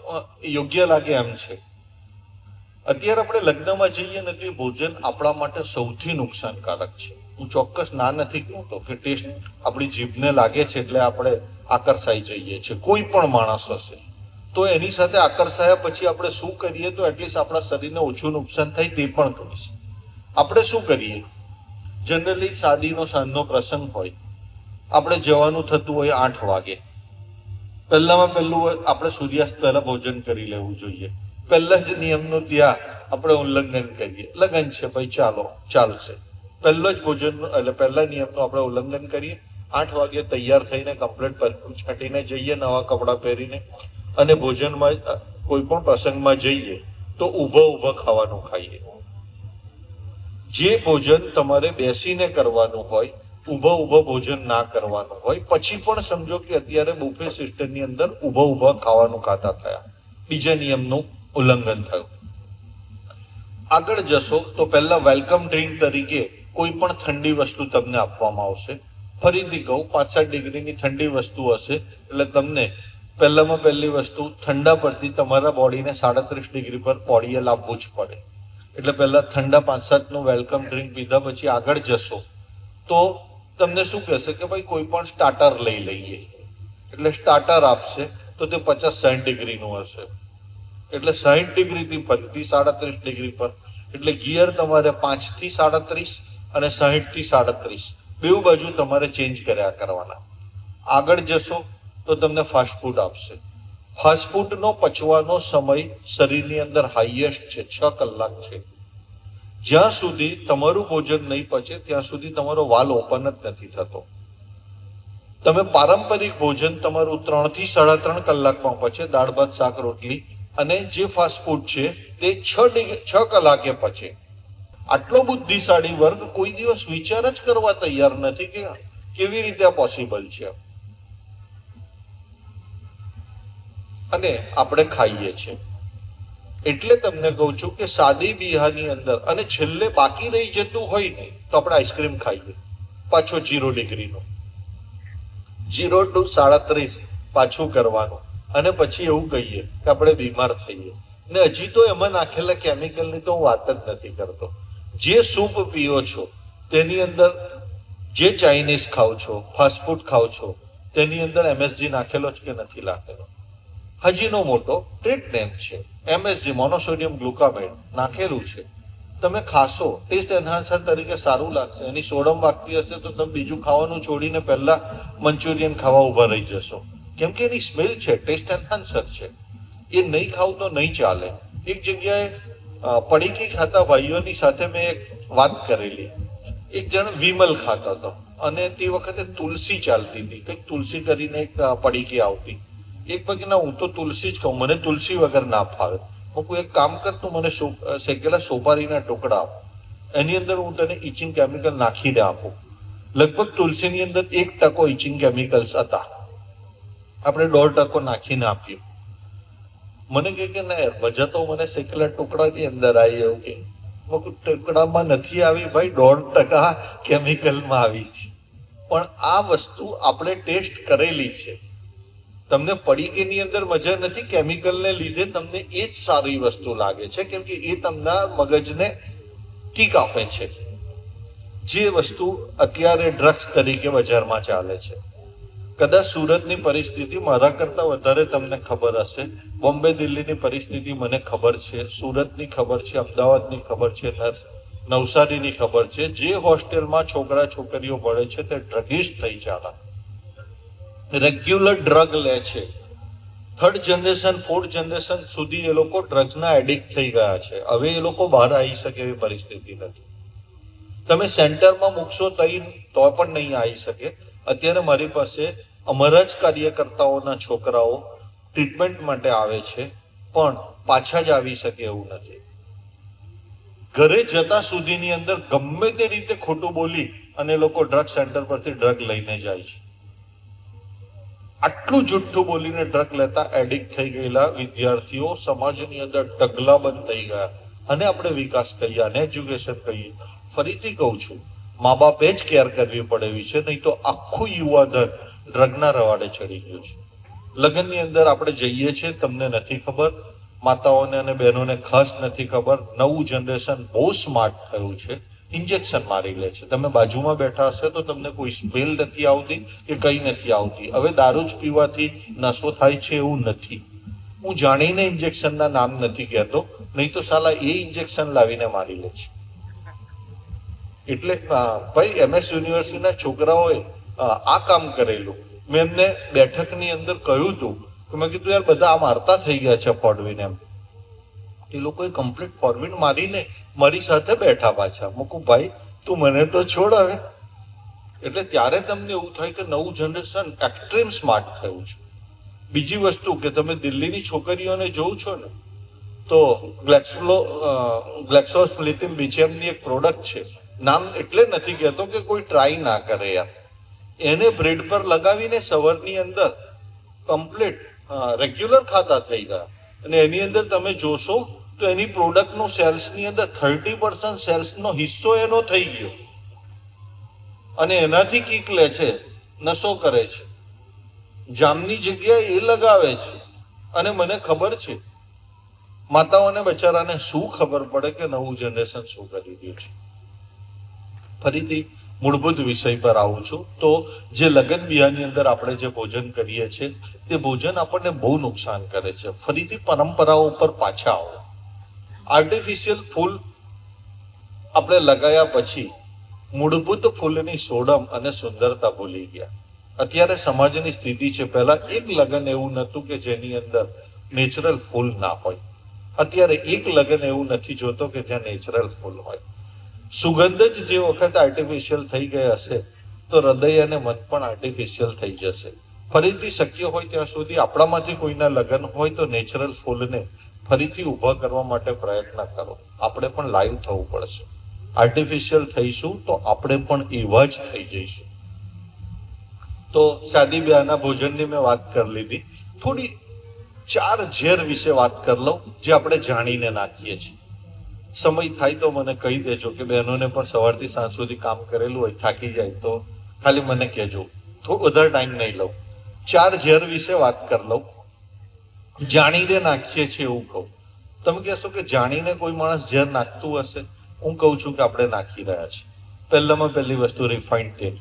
Speaker 1: યોગ્ય લાગે એમ છે. અત્યારે આપણે લગ્નમાં જઈએ ને તો એ ભોજન આપણા માટે સૌથી નુકસાનકારક છે. હું ચોક્કસ ના નથી કહેતો કે ટેસ્ટ આપણી જીભને લાગે છે એટલે આપણે આકર્ષાઈ જઈએ છીએ. કોઈ પણ માણસ હશે તો એની સાથે આકર્ષાયા પછી આપણે શું કરીએ તો એટલીસ્ટ આપણા શરીરને ઓછું નુકસાન થાય તે પણ કહીશ. આપણે શું કરીએ, જનરલી શાદીનો સાંજનો પ્રસંગ હોય, આપણે જવાનું થતું હોય 8 વાગે. પહેલામાં પહેલું આપણે સૂર્યાસ્ત પહેલા ભોજન કરી લેવું જોઈએ. પહેલા જ નિયમનું ત્યાં આપણે ઉલ્લંઘન કરીએ, લગન છે ભાઈ ચાલો ચાલશે, પહેલો જ ભોજન એટલે પહેલા નિયમનું આપણે ઉલ્લંઘન કરીએ. 8 વાગે તૈયાર થઈને કમ્પ્લીટ પરફ્યુમ છાંટીને જઈએ, નવા કપડાં પહેરીને, અને ભોજનમાં કોઈ પણ પ્રસંગમાં જઈએ તો ઊભા ખાવાનું ખાઈએ. જે ભોજન તમારે બેસીને કરવાનું હોય, ઊભા ભોજન ના કરવાનું હોય. પછી પણ સમજો કે અત્યારે બુફે સિસ્ટમની અંદર ઊભા ખાવાનું ખાતા થયા, બીજા નિયમનું ઉલ્લંઘન થયું. આગળ જશો તો પહેલા વેલકમ ડ્રિંક તરીકે કોઈ પણ ઠંડી વસ્તુ તમને આપવામાં આવશે. ફરીથી કહું, 5-7 ડિગ્રીની ઠંડી વસ્તુ હશે એટલે તમને પહેલામાં પહેલી વસ્તુ ઠંડા પરથી તમારા બોડીને 37 ડિગ્રી પર બોડીએ લાવવું જ પડે. એટલે પહેલા ઠંડા 5-7નું વેલકમ ડ્રિંક પીધા પછી આગળ જશો તો તમને શું કહેશે કે ભાઈ કોઈ પણ સ્ટાર્ટર લઈ લઈએ. એટલે સ્ટાર્ટર આપશે તો તે 50-60 ડિગ્રીનું હશે. એટલે 60 ડિગ્રીથી ફરીથી 37 ડિગ્રી પર. એટલે ગિયર તમારે 5 થી 37 અને 60 થી 37 બેઉ બાજુ તમારે ચેન્જ કર્યા કરવાના. આગળ જશો તો તમને ફાસ્ટ ફૂડ આપશે. ફાસ્ટ ફૂડનો પચવાનો સમય શરીરની અંદર હાઈએસ્ટ છે 6 કલાક છે. જ્યાં સુધી તમારું ભોજન નહીં પચે ત્યાં સુધી તમારો વાલ ઓપન જ નથી થતો. તમે પારંપરિક ભોજન તમારું 3 થી 3.5 કલાકમાં પચે, દાળ ભાત શાક રોટલી, અને જે ફાસ્ટ ફૂડ છે તે 6 કલાકે પચે. આટલો બુદ્ધિશાળી વર્ગ કોઈ દિવસ વિચાર જ કરવા તૈયાર નથી કે કેવી રીતે આ પોસિબલ છે. અને આપણે ખાઈએ છીએ. એટલે તમને કહું છું કે સાદી બિહારની અંદર અને છેલ્લે બાકી રહી જતું હોય ને તો આપણે આઈસ્ક્રીમ ખાઈએ. પાછો 0 ડિગ્રીનો, 0 to 37 પાછું કરવાનું, અને પછી એવું કહીએ કે આપણે બીમાર થઈએ. ને હજી તો એમાં નાખેલા કેમિકલની તો હું વાત જ નથી કરતો. જે સૂપ પીઓ છો તેની અંદર, જે ચાઇનીઝ ખાઓ છો, ફાસ્ટફૂડ ખાઓ છો, તેની અંદર MSG નાખેલો જ કે નથી નાખેલો? હજીનો મોટો ટ્રીટ નેમ છે, MSG મોનોસોડિયમ ગ્લુકામેટ નાખેલું છે. તમે ખાશો, ટેસ્ટ એન્હાન્સર તરીકે સારું લાગશે. એની સોડમ વાગતી હશે તો તમે બીજું ખાવાનું છોડીને પહેલા મંચુરિયન ખાવા ઉભા રહી જશો, કેમ કે એની સ્મેલ છે, ટેસ્ટ એન્હાન્સર છે. એ નહીં ખાવ તો નહીં ચાલે. એક જગ્યાએ પડીકી ખાતા ભાઈઓની સાથે મેં એક વાત કરેલી. એક જણ વિમલ ખાતા હતો અને તે વખતે તુલસી ચાલતી હતી, કંઈક તુલસી કરીને એક પડીકી આવતી. એક પૈકી ના, હું તો તુલસી જ ખાઉં, મને તુલસી વગર ના ફાવે. હું એક કામ કર, તું મને શેકેલા સોપારીના ટુકડા આપ, એની અંદર હું તને ઇચિંગ કેમિકલ નાખીને આપું. લગભગ તુલસીની અંદર 1% ઇચિંગ કેમિકલ્સ હતા, આપણે 1.5% નાખીને આપ્યું. મને કે ના યાર, મજા તો મને શેકેલા ટુકડાની અંદર આવી. એવું કે ટુકડામાં નથી આવી ભાઈ, 1% કેમિકલમાં આવી છે. પણ આ વસ્તુ આપણે ટેસ્ટ કરેલી છે. તમને પડીકીની અંદર મજા નથી, કેમિકલને લીધે તમને એ જ સારી વસ્તુ લાગે છે, કેમ કે એ તમને મગજને કિક આપે છે. જે વસ્તુ અત્યારે ડ્રગ્સ તરીકે બજારમાં ચાલે છે. કદાચ સુરતની પરિસ્થિતિ મારા કરતા વધારે તમને ખબર હશે. બોમ્બે દિલ્હીની પરિસ્થિતિ મને ખબર છે, સુરતની ખબર છે, અમદાવાદની ખબર છે, નવસારીની ખબર છે. જે હોસ્ટેલમાં છોકરા છોકરીઓ ભણે છે તે ડ્રગિસ્ટ થઈ જાય, રેગ્યુલર ડ્રગ લે છે. 3rd જનરેશન 4th જનરેશન સુધી એ લોકો ડ્રગ્સના એડિક્ટ થઈ ગયા છે. હવે એ લોકો બહાર આવી શકે એવી પરિસ્થિતિ નથી. તમે સેન્ટરમાં મૂકશો તો પણ નહીં આવી શકે. અત્યારે મારી પાસે અમારા જ કાર્યકર્તાઓના છોકરાઓ ટ્રીટમેન્ટ માટે આવે છે, પણ પાછા જ આવી શકે એવું નથી. ઘરે જતા સુધીની અંદર ગમે તે રીતે ખોટું બોલી અને લોકો ડ્રગ સેન્ટર પરથી ડ્રગ લઈને જાય છે. આટલું જુઠ્ઠું બોલીને ડ્રગ લેતા એડિક્ટ થઈ ગયેલા વિદ્યાર્થીઓ સમાજની અંદર ઢગલાબંધ થઈ ગયા. અને આપણે વિકાસ કહીએ અને એજ્યુકેશન કહીએ. ફરીથી કહું છું, મા બાપે જ કેર કરવી પડે એવી છે, નહીં તો આખું યુવાધન ડ્રગના રવાડે ચડી ગયું છે. લગ્નની અંદર આપણે જઈએ છીએ, તમને નથી ખબર, માતાઓને અને બહેનોને ખાસ નથી ખબર. નવું જનરેશન બહુ સ્માર્ટ થયું છે, ઇન્જેક્શન મારી લે છે. તમે બાજુમાં બેઠા હશે તો તમને કોઈ સ્મેલ નથી આવતી કે કઈ નથી આવતી. હવે દારૂ જ પીવાથી નશો થાય છે એવું નથી. હું જાણીને ઇન્જેક્શનના નામ નથી કહેતો, નહીં તો સાલા એ ઇન્જેક્શન લાવીને મારી લે છે. એટલે ભાઈ MS યુનિવર્સિટીના છોકરાઓએ આ કામ કરેલું. મેં એમને બેઠકની અંદર કહ્યું હતું કે મેં કીધું યાર બધા આ મારતા થઈ ગયા છે ફોડવીને. એમ એ લોકોએ કમ્પ્લીટ ફોરવીન મારીને મારી સાથે બેઠા પાછા. મૂકું ભાઈ તું મને તો છોડ હવે. એટલે ત્યારે તમને એવું થાય કે નવું જનરેશન એક્સ્ટ્રીમ સ્માર્ટ થયું છે. બીજી વસ્તુ કે તમે દિલ્હીની છોકરીઓને જોઉં છો ને, તો ગ્લેક્સોસ્મિથક્લોમીડની એક પ્રોડક્ટ છે, નામ એટલે નથી કહેતો કે કોઈ ટ્રાય ના કરે યાર. એને બ્રેડ પર લગાવીને સવારની અંદર કમ્પ્લીટ રેગ્યુલર ખાતા થઈ ગયા. અને એની અંદર તમે જોશો તો એની પ્રોડક્ટનું સેલ્સની અંદર 30% સેલ્સનો હિસ્સો એનો થઈ ગયો. અને એનાથી કિક લે છે, નશો કરે છે, જામની જગ્યાએ એ લગાવે છે. અને મને ખબર છે માતાઓને બચારાને શું ખબર પડે કે નવું જનરેશન શું કરી રહ્યું છે. ફરીથી મૂળભૂત વિષય પર આવું છું તો જે લગ્ન બિહારની અંદર આપણે જે ભોજન કરીએ છીએ તે ભોજન આપણને બહુ નુકસાન કરે છે. ફરીથી પરંપરાઓ ઉપર પાછા આવો. આર્ટિફિશિયલ ફૂલ આપણે લગાયા પછી મૂળભૂત ફૂલની સોડમ અને સુંદરતા ભૂલી ગયા. અત્યારે સમાજની સ્થિતિ છે, પહેલા એક લગ્ન એવું નહોતું કે જેની અંદર નેચરલ ફૂલ ના હોય. અત્યારે એક લગ્ન એવું નથી જોતો કે જ્યાં નેચરલ ફૂલ હોય. સુગંધ જ જે વખત આર્ટિફિશિયલ થઈ ગયા હશે તો હૃદય અને મન પણ આર્ટિફિશિયલ થઈ જશે. ફરીથી શક્ય હોય ત્યાં સુધી આપણામાંથી કોઈના લગ્ન હોય તો નેચરલ ફૂલને ફરીથી ઊભા કરવા માટે પ્રયત્ન કરો. આપણે પણ લાઈવ થવું પડશે. આર્ટિફિશિયલ થઈશું તો આપણે પણ એવા જ થઈ જઈશું. તો શાદી બ્યાહના ભોજનની મેં વાત કરી લીધી. થોડી 4 ઝેર વિશે વાત કરી લઉં જે આપણે જાણીને નાખીએ છીએ. સમય થાય તો મને કહી દેજો કે બહેનોને પણ સવારથી સાંજ સુધી કામ કરેલું હોય, થાકી જાય તો ખાલી મને કહેજો, થોડું વધારે ટાઈમ નહીં લઉં. 4 ઝેર વિશે વાત કરી લઉં. જાણીને નાખીએ છીએ એવું કહું. તમે કહેશો કે જાણીને કોઈ માણસ ઝેર નાખતું હશે? હું કહું છું કે આપણે નાખી રહ્યા છીએ. પહેલામાં પહેલી વસ્તુ રિફાઇન્ડ તેલ.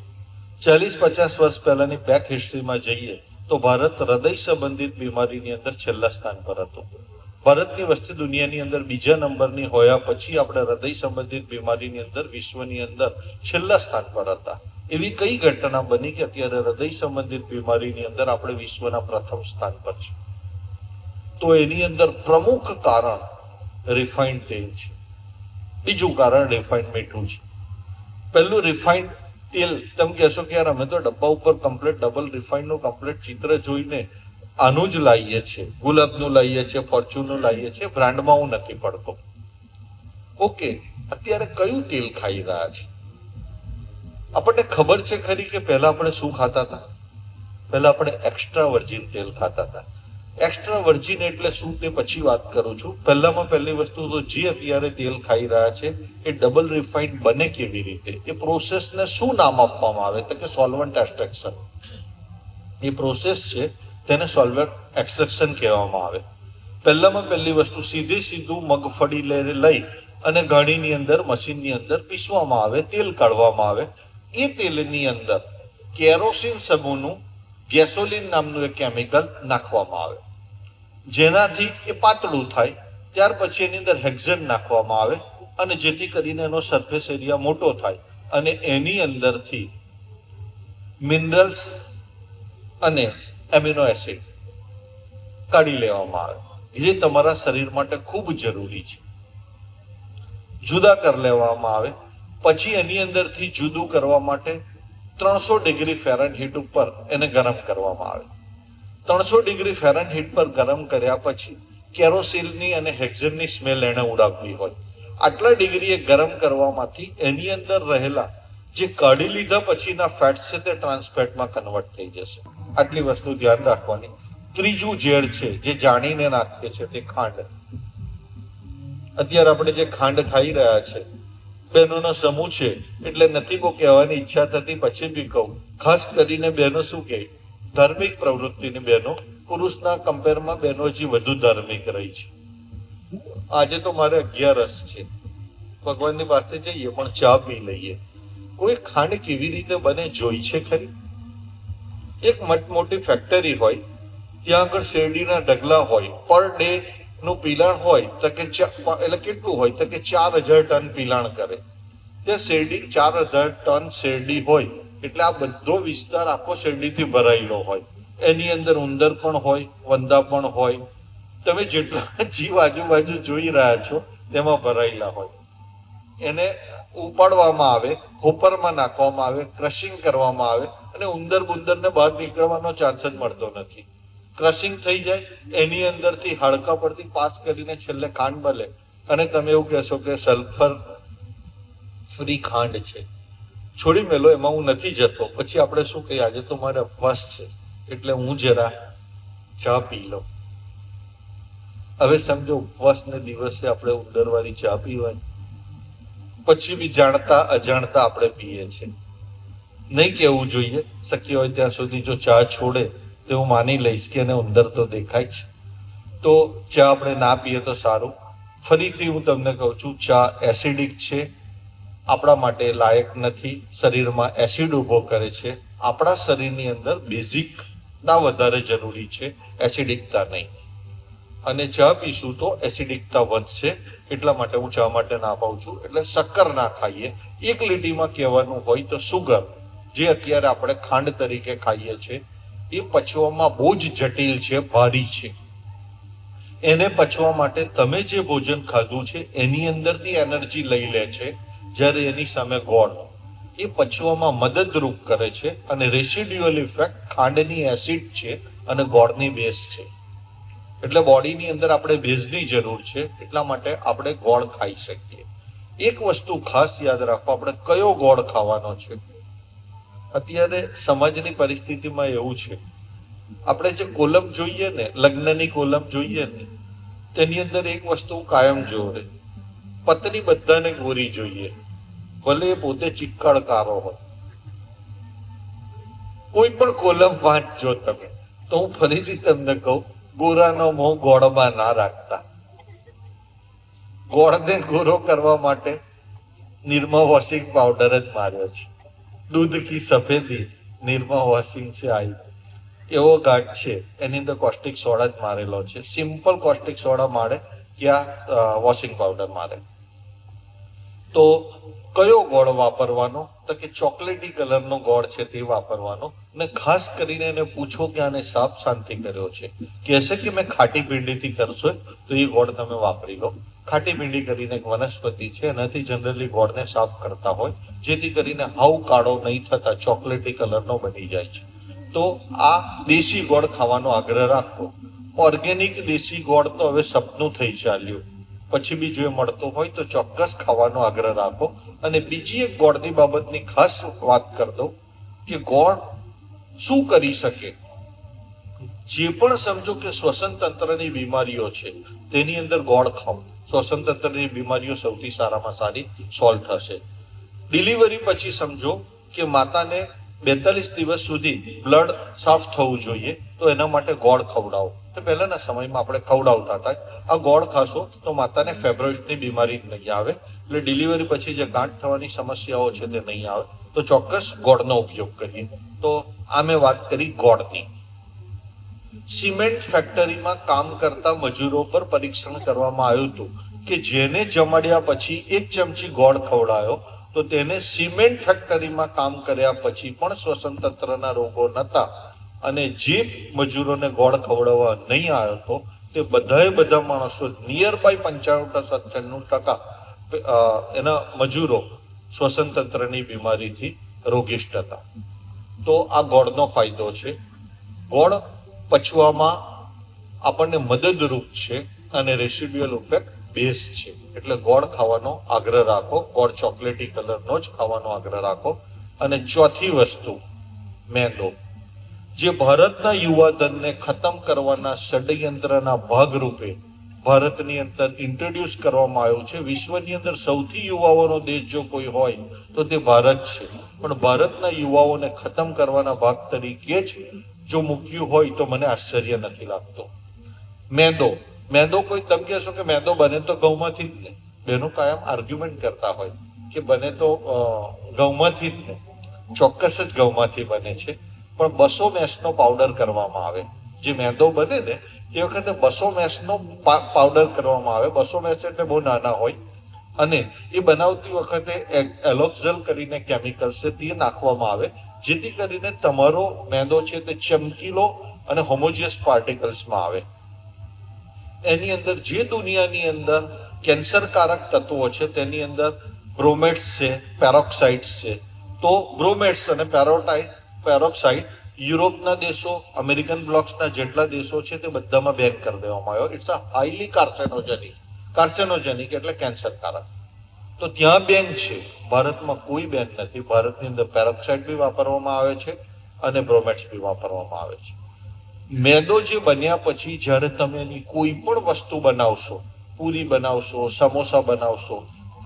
Speaker 1: 40-50 વર્ષ પહેલાની બેક હિસ્ટ્રીમાં જઈએ તો ભારત હૃદય સંબંધિત બીમારીની અંદર છેલ્લા સ્થાન પર હતું. ભારતની વસ્તી દુનિયાની અંદર બીજા નંબરની હોયા પછી આપણે હૃદય સંબંધિત બીમારીની અંદર વિશ્વની અંદર છેલ્લા સ્થાન પર હતા. એવી કઈ ઘટના બની કે અત્યારે હૃદય સંબંધિત બીમારીની અંદર આપણે વિશ્વના પ્રથમ સ્થાન પર છે? તો એની અંદર પ્રમુખ કારણ રિફાઇન્ડ તેલ છે. બીજું કારણ રિફાઇન્ડ મીઠું છે. પહેલું રિફાઇન્ડ તેલ, તમે કહેશો કે યાર અમે તો ડબ્બા ઉપર કમ્પ્લીટ ડબલ રિફાઇન્ડનું કમ્પ્લીટ ચિત્ર જોઈને આનું જ લાવીએ છીએ, ગુલાબનું લાવીએ છીએ, ફોર્ચ્યુનનું લાવીએ છીએ, બ્રાન્ડમાં હું નથી પડતો. ઓકે, અત્યારે કયું તેલ ખાઈ રહ્યા છે? આપણને ખબર છે ખરી કે પહેલા આપણે શું ખાતા હતા? પહેલા આપણે એક્સ્ટ્રા વર્જિન તેલ ખાતા હતા. એક્સ્ટ્રા વર્જિન એટલે શું તે પછી વાત કરું છું. પહેલામાં પહેલી વસ્તુ તો જે અત્યારે તેલ ખાઈ રહ્યા છે એ ડબલ રિફાઇન્ડ બને કેવી રીતે, એ પ્રોસેસને શું નામ આપવામાં આવે તો કે સોલ્વન્ટ એક્સટ્રેક્શન. એ પ્રોસેસ છે તેને સોલ્વન્ટ એક્સટ્રેક્શન કહેવામાં આવે. પહેલામાં પહેલી વસ્તુ સીધું મગફળી લઈ અને ગાડીની અંદર મશીનની અંદર પીસવામાં આવે, તેલ કાઢવામાં આવે. એ તેલની અંદર કેરોસીન સમૂહનું ગેસોલિન નામનું એક કેમિકલ નાખવામાં આવે, જેનાથી એ પાતળું થાય. ત્યાર પછી એની અંદર હેક્ઝન નાખવામાં આવે અને જેથી કરીને એનો સરફેસ એરિયા મોટો થાય અને એની અંદરથી મિનરલ્સ અને એમિનો એસિડ કાઢી લેવામાં આવે, જે તમારા શરીર માટે ખૂબ જરૂરી છે. જુદા કરી લેવામાં આવે. પછી એની અંદરથી જુદું કરવા માટે 300 ડિગ્રી ફેરનહીટ ઉપર એને ગરમ કરવામાં આવે. 300 ડિગ્રી ફેરનહીટ પર ગરમ કર્યા પછી કેરોસીનની અને હેક્ઝનની સ્મેલ એને ઉડાવવી હોય. આટલા ડિગ્રીએ ગરમ કરવામાંથી એની અંદર રહેલા જે કાઢી લીધા પછીના ફેટ્સ છે તે ટ્રાન્સફેટમાં કન્વર્ટ થઈ જશે. આટલી વસ્તુ ધ્યાન રાખવાની. ત્રીજું ઝેર છે જે જાણીને નાખીએ છે તે ખાંડ. અત્યારે આપણે જે ખાંડ ખાઈ રહ્યા છે, બહેનોનો સમૂહ છે એટલે નથી બહુ કહેવાની ઈચ્છા થતી, પછી બી કહું. ખાસ કરીને બહેનો શું કહે, ધાર્મિક પ્રવૃત્તિની બહેનો, પુરુષના કમ્પેરમાં બહેનો હજી વધુ ધાર્મિક રહી છે. આજે તો મારે 11 છે, ભગવાનની પાસે જઈએ પણ ચા પી લઈએ. કોઈ ખાંડ કેવી રીતે બને જોઈ છે ખરી? એક મોટી ફેક્ટરી હોય, ત્યાં આગળ શેરડીના ઢગલા હોય, પર ડે નું પિલાણ હોય તો કે એટલે કેટલું હોય તો કે 4000 ટન પિલાણ કરે. ત્યાં શેરડી 4000 ટન શેરડી હોય એટલે આ બધો વિસ્તાર આખો શેરડીથી ભરાયેલો હોય. એની અંદર ઉંદર પણ હોય, વંદા પણ હોય. તમે જેટલા જીવ આજુબાજુ જોઈ રહ્યા છો તેમાં ભરાયેલા હોય. એને ઉપાડવામાં આવે, હોપરમાં નાખવામાં આવે, ક્રશિંગ કરવામાં આવે અને ઉંદરને બહાર નીકળવાનો ચાન્સ જ મળતો નથી. ક્રશિંગ થઈ જાય, એની અંદરથી હાડકા પરથી પાસ કરીને છેલ્લે ખાંડ બને અને તમે એવું કહેશો કે સલ્ફર ફ્રી ખાંડ છે, છોડી મેલો, એમાં હું નથી જતો. પછી આપણે શું કહીએ, આજે તો મારે ઉપવાસ છે એટલે હું જરા ચા પી લઉં. હવે સમજો ઉપવાસને દિવસે આપણે ઉંદરવાળી ચા પીવાની, પછી બી જાણતા અજાણતા આપણે પીએ છીએ. નહીં કેવું જોઈએ. શક્ય હોય ત્યાં સુધી જો ચા છોડે તો હું માની લઈશ કે એને ઉંદર તો દેખાય છે, તો ચા આપણે ના પીએ તો સારું. ફરીથી હું તમને કહું છું, ચા એસિડિક છે, આપણા માટે લાયક નથી, શરીરમાં એસિડ ઊભો કરે છે. આપણા શરીરની અંદર બેઝિકતા વધારે જરૂરી છે, એસિડિકતા નહીં. અને ચા પીશું તો એસિડિકતા વધશે, એટલા માટે હું ચા માટે ના પાઉં છું. એટલે શક્કર ના ખાઈએ. એક લીટીમાં કહેવાનું હોય તો સુગર, જે અત્યારે આપણે ખાંડ તરીકે ખાઈએ છીએ, એ પચવામાં બહુ જ જટિલ છે, ભારી છે. એને પચવા માટે તમે જે ભોજન ખાધું છે એની અંદરથી એનર્જી લઈ લે છે, જ્યારે એની સામે ગોળ એ પચવામાં મદદરૂપ કરે છે. અને રેસિડ્યુઅલ ઇફેક્ટ ખાંડની એસિડ છે અને ગોળની બેઝ છે. એટલે બોડીની અંદર આપણે બેઝની જરૂર છે, એટલા માટે આપણે ગોળ ખાઈ શકીએ. એક વસ્તુ ખાસ યાદ રાખો, આપણે કયો ગોળ ખાવાનો છે. અત્યારે સમાજની પરિસ્થિતિમાં એવું છે, આપણે જે કોલમ જોઈએ ને, લગ્નની કોલમ જોઈએ ને, તેની અંદર એક વસ્તુ કાયમ જોવે, પત્ની બધાને ગોરી જોઈએ, ભલે એ પોતે ચિક્કડકારો હોય. કોઈ પણ કોલમ વાંચજો તમે તો હું ફરીથી તમને કહું, ગોરાનો મોહ ગોળમાં ના રાખતા. ગોળને ગોરો કરવા માટે નિરમા વોશિંગ પાવડર જ માર્યો છે. દૂધ કી સફેદી નિરમા વોશિંગ છે આવી એવો ઘાટ છે, એની અંદર કોસ્ટિક સોડા જ મારેલો છે. સિમ્પલ કોસ્ટિક સોડા મારે ક્યાં વોશિંગ પાવડર મારે. તો કયો ગોળ વાપરવાનો? તો કે ચોકલેટી કલરનો ગોળ છે તે વાપરવાનો. ને ખાસ કરીને એને પૂછો કે આને સાફ શાંતિ કર્યો છે, કહેશે કે મેં ખાટી ભીંડીથી કરશો તો એ ગોળ તમે વાપરી લો. ખાટી ભીંડી કરીને એક વનસ્પતિ છે, એનાથી જનરલી ગોળને સાફ કરતા હોય, જેથી કરીને હાવ કાળો નહીં થતા ચોકલેટી કલરનો બની જાય છે. તો આ દેશી ગોળ ખાવાનો આગ્રહ રાખો. ઓર્ગેનિક દેશી ગોળ તો હવે સપનું થઈ ચાલ્યું, પછી બી જો મળતો હોય તો ચોક્કસ ખાવાનો આગ્રહ રાખો. અને બીજી એક ગોળની બાબતની ખાસ વાત કરી દઉં કે ગોળ શું કરી શકે. જે પણ સમજો કે શ્વસન તંત્રની બીમારીઓ છે તેની અંદર ગોળ ખાઓ, શ્વસન તંત્રની બીમારીઓ સૌથી સારામાં સારી સોલ્વ થશે. ડિલિવરી પછી સમજો કે માતાને 42 દિવસ સુધી બ્લડ સાફ થવું જોઈએ, તો એના માટે ગોળ ખવડાવો. તો પહેલાના સમયમાં આપણે ખવડાવતા હતા. આ ગોળ ખાશો તો માતાને ફેબ્રોઇડની બીમારી નહીં આવે, એટલે ડિલિવરી પછી જે ગાંઠ થવાની સમસ્યાઓ છે તે નહીં આવે. તો ચોક્કસ ગોળનો ઉપયોગ કરીએ. તો આ મેં વાત કરી ગોળની. સિમેન્ટ ફેક્ટરીમાં કામ કરતા મજૂરો પર પરીક્ષણ કરવામાં આવ્યું હતું કે જેને જમાડ્યા પછી 1 ચમચી ગોળ ખવડાયો તો તેને સિમેન્ટ ફેક્ટરીમાં કામ કર્યા પછી પણ શ્વસન તંત્રના રોગો નહોતા. અને જે મજૂરોને ગોળ ખવડાવવા નહીં આવ્યો હતો તે બધા માણસો નિયર બાય 95% એના મજૂરો શ્વસન તંત્રની બીમારીથી રોગિષ્ટ હતા. તો આ ગોળનો ફાયદો છે. ગોળ પચવામાં આપણને મદદરૂપ છે અને રેસિડ્યુઅલ ઇફેક્ટ બેઝ છે, એટલે ગોળ ખાવાનો આગ્રહ રાખો. ગોળ ચોકલેટી કલરનો જ ખાવાનો આગ્રહ રાખો. અને ચોથી વસ્તુ મેંદો, જે ભારતના યુવાધનને ખતમ કરવાના ષડયંત્રના ભાગરૂપે ભારતની અંદર ઇન્ટ્રોડ્યુસ કરવામાં આવ્યું છે. વિશ્વની અંદર સૌથી યુવાઓનો દેશ જો કોઈ હોય તો તે ભારત છે, પણ ભારતના યુવાઓને ખતમ કરવાના ભાગ તરીકે જ જો મૂક્યું હોય તો મને આશ્ચર્ય નથી લાગતો. મેંદો કોઈ તમે કહેશો કે મેંદો બને તો ઘઉંમાંથી જ ને, બેનો કાયમ આર્ગ્યુમેન્ટ કરતા હોય કે બને તો ઘઉંમાંથી જ ને. ચોક્કસ જ ઘઉંમાંથી બને છે, પણ 200 મેસનો પાવડર કરવામાં આવે. જે મેંદો બને ને એ વખતે 200 મેસનો પાવડર કરવામાં આવે. 200 મેસ એટલે બહુ નાના હોય, અને એ બનાવતી વખતે એલોક્ઝલ કરીને કેમિકલ છે તે નાખવામાં આવે, જેથી કરીને તમારો મેંદો છે તે ચમકીલો અને હોમોજિયસ પાર્ટિકલ્સમાં આવે. એની અંદર જે દુનિયાની અંદર કેન્સરકારક તત્વો છે તેની અંદર બ્રોમેટ્સ છે, પેરોક્સાઇડ્સ છે. તો બ્રોમેટ્સ અને પેરોક્સાઇડ યુરોપના દેશો, અમેરિકન બ્લોક્સના જેટલા દેશો છે તે બધામાં બેન કરી દેવામાં આવ્યો. ઇટ્સ અ હાઈલી કાર્સેનોજેનિક એટલે કેન્સરકારક. તો ત્યાં બેન છે, ભારતમાં કોઈ બેન નથી. ભારતની અંદર પેરોક્સાઇડ બી વાપરવામાં આવે છે અને બ્રોમેટ્સ બી વાપરવામાં આવે છે. મેદો જે બન્યા પછી જ્યારે તમે એની કોઈ પણ વસ્તુ બનાવશો, પૂરી બનાવશો, સમોસા બનાવશો,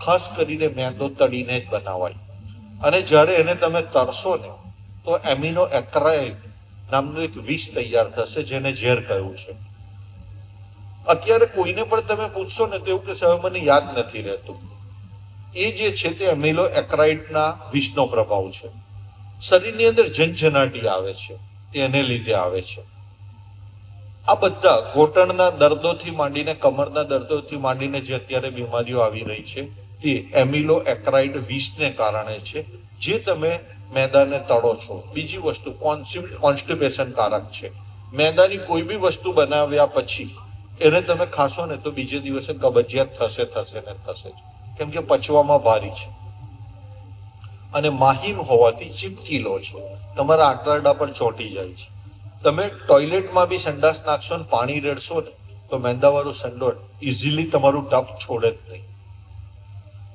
Speaker 1: ખાસ કરીને મેદો તળીને જ બનાવાય. અને જ્યારે એને તમે તળશો ને તો એમિનો એક્રાઇડ નામનું એક વિષ તૈયાર થશે, જેને ઝેર કહ્યું છે. અત્યારે કોઈને પણ તમે પૂછશો ને તો એવું કે હવે મને યાદ નથી રહેતું. એ જે છે તે એમિનો એક્રાઇડના વિષનો પ્રભાવ છે. શરીરની અંદર ઝંઝનાટી આવે છે, એને લીધે આવે છે. આ બધા ઘોટણના દર્દોથી માંડીને કમરના દર્દોથી માંડીને જે અત્યારે બીમારીઓ આવી રહી છે તે એમિલો એક્રાઇડ વિષને કારણે છે, જે તમે મેદાને તળો છો. બીજી વસ્તુ કોન્સ્ટિપેશન કારક છે. મેદાની કોઈ બી વસ્તુ બનાવ્યા પછી એને તમે ખાશો ને તો બીજે દિવસે કબજિયાત થશે કેમ કે પચવામાં ભારી છે અને માહિમ હોવાથી ચીપકીલો છે, તમારા આંતરડા પર ચોંટી જાય છે. તમે ટોયલેટમાં બી સંડાસ નાખશો ને પાણી રેડશો ને તો મેંદાવાળું સંડોળ ઇઝીલી તમારું ટપ છોડે જ નહીં.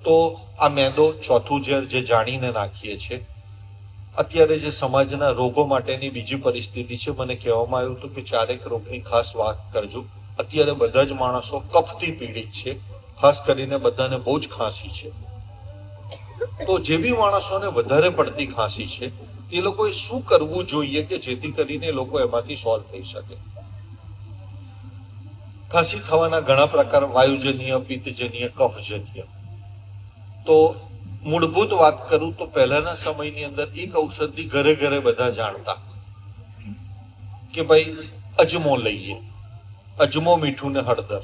Speaker 1: તો આ મેંદો ચોથું ઝેર જે જાણીને નાખીએ છીએ. અત્યારે જે સમાજના રોગો માટેની બીજી પરિસ્થિતિ છે, મને કહેવામાં આવ્યું હતું કે ચારેક રોગની ખાસ વાત કરજો. અત્યારે બધા જ માણસો કફથી પીડિત છે. ખાસ કરીને બધાને બહુ જ ખાંસી છે, તો જે બી માણસોને વધારે પડતી ખાંસી છે એ લોકોએ શું કરવું જોઈએ કે જેથી કરીને લોકો એમાંથી સોલ્વ થઈ શકે? ખાંસી થવાના ઘણા પ્રકાર, વાયુજન્ય, પિત્તજન્ય, કફજન્ય. તો મૂળભૂત વાત કરું તો પહેલાના સમયની અંદર એક ઔષધિ ઘરે ઘરે બધા જાણતા કે ભાઈ અજમો લઈએ, અજમો, મીઠું ને હળદર.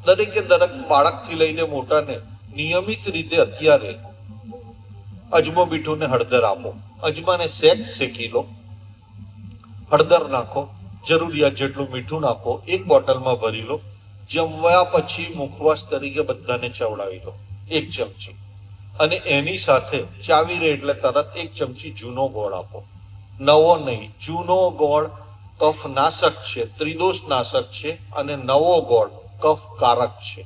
Speaker 1: દરેકે દરેક બાળકથી લઈને મોટાને નિયમિત રીતે અત્યારે અજમો, મીઠું ને હળદર આપો. અજમાને શેકી લો, હળદર નાખો, જરૂરિયાત જેટલું મીઠું નાખો, એક બોટલમાં ભરી લો. જમવા પછી મુખવાસ તરીકે બધાને ચવડાવી લો 1 ચમચી, અને એની સાથે ચાવી રહે એટલે તરત 1 ચમચી જૂનો ગોળ આપો. નવો નહીં, જૂનો ગોળ કફ નાશક છે, ત્રિદોષ નાશક છે, અને નવો ગોળ કફ કારક છે.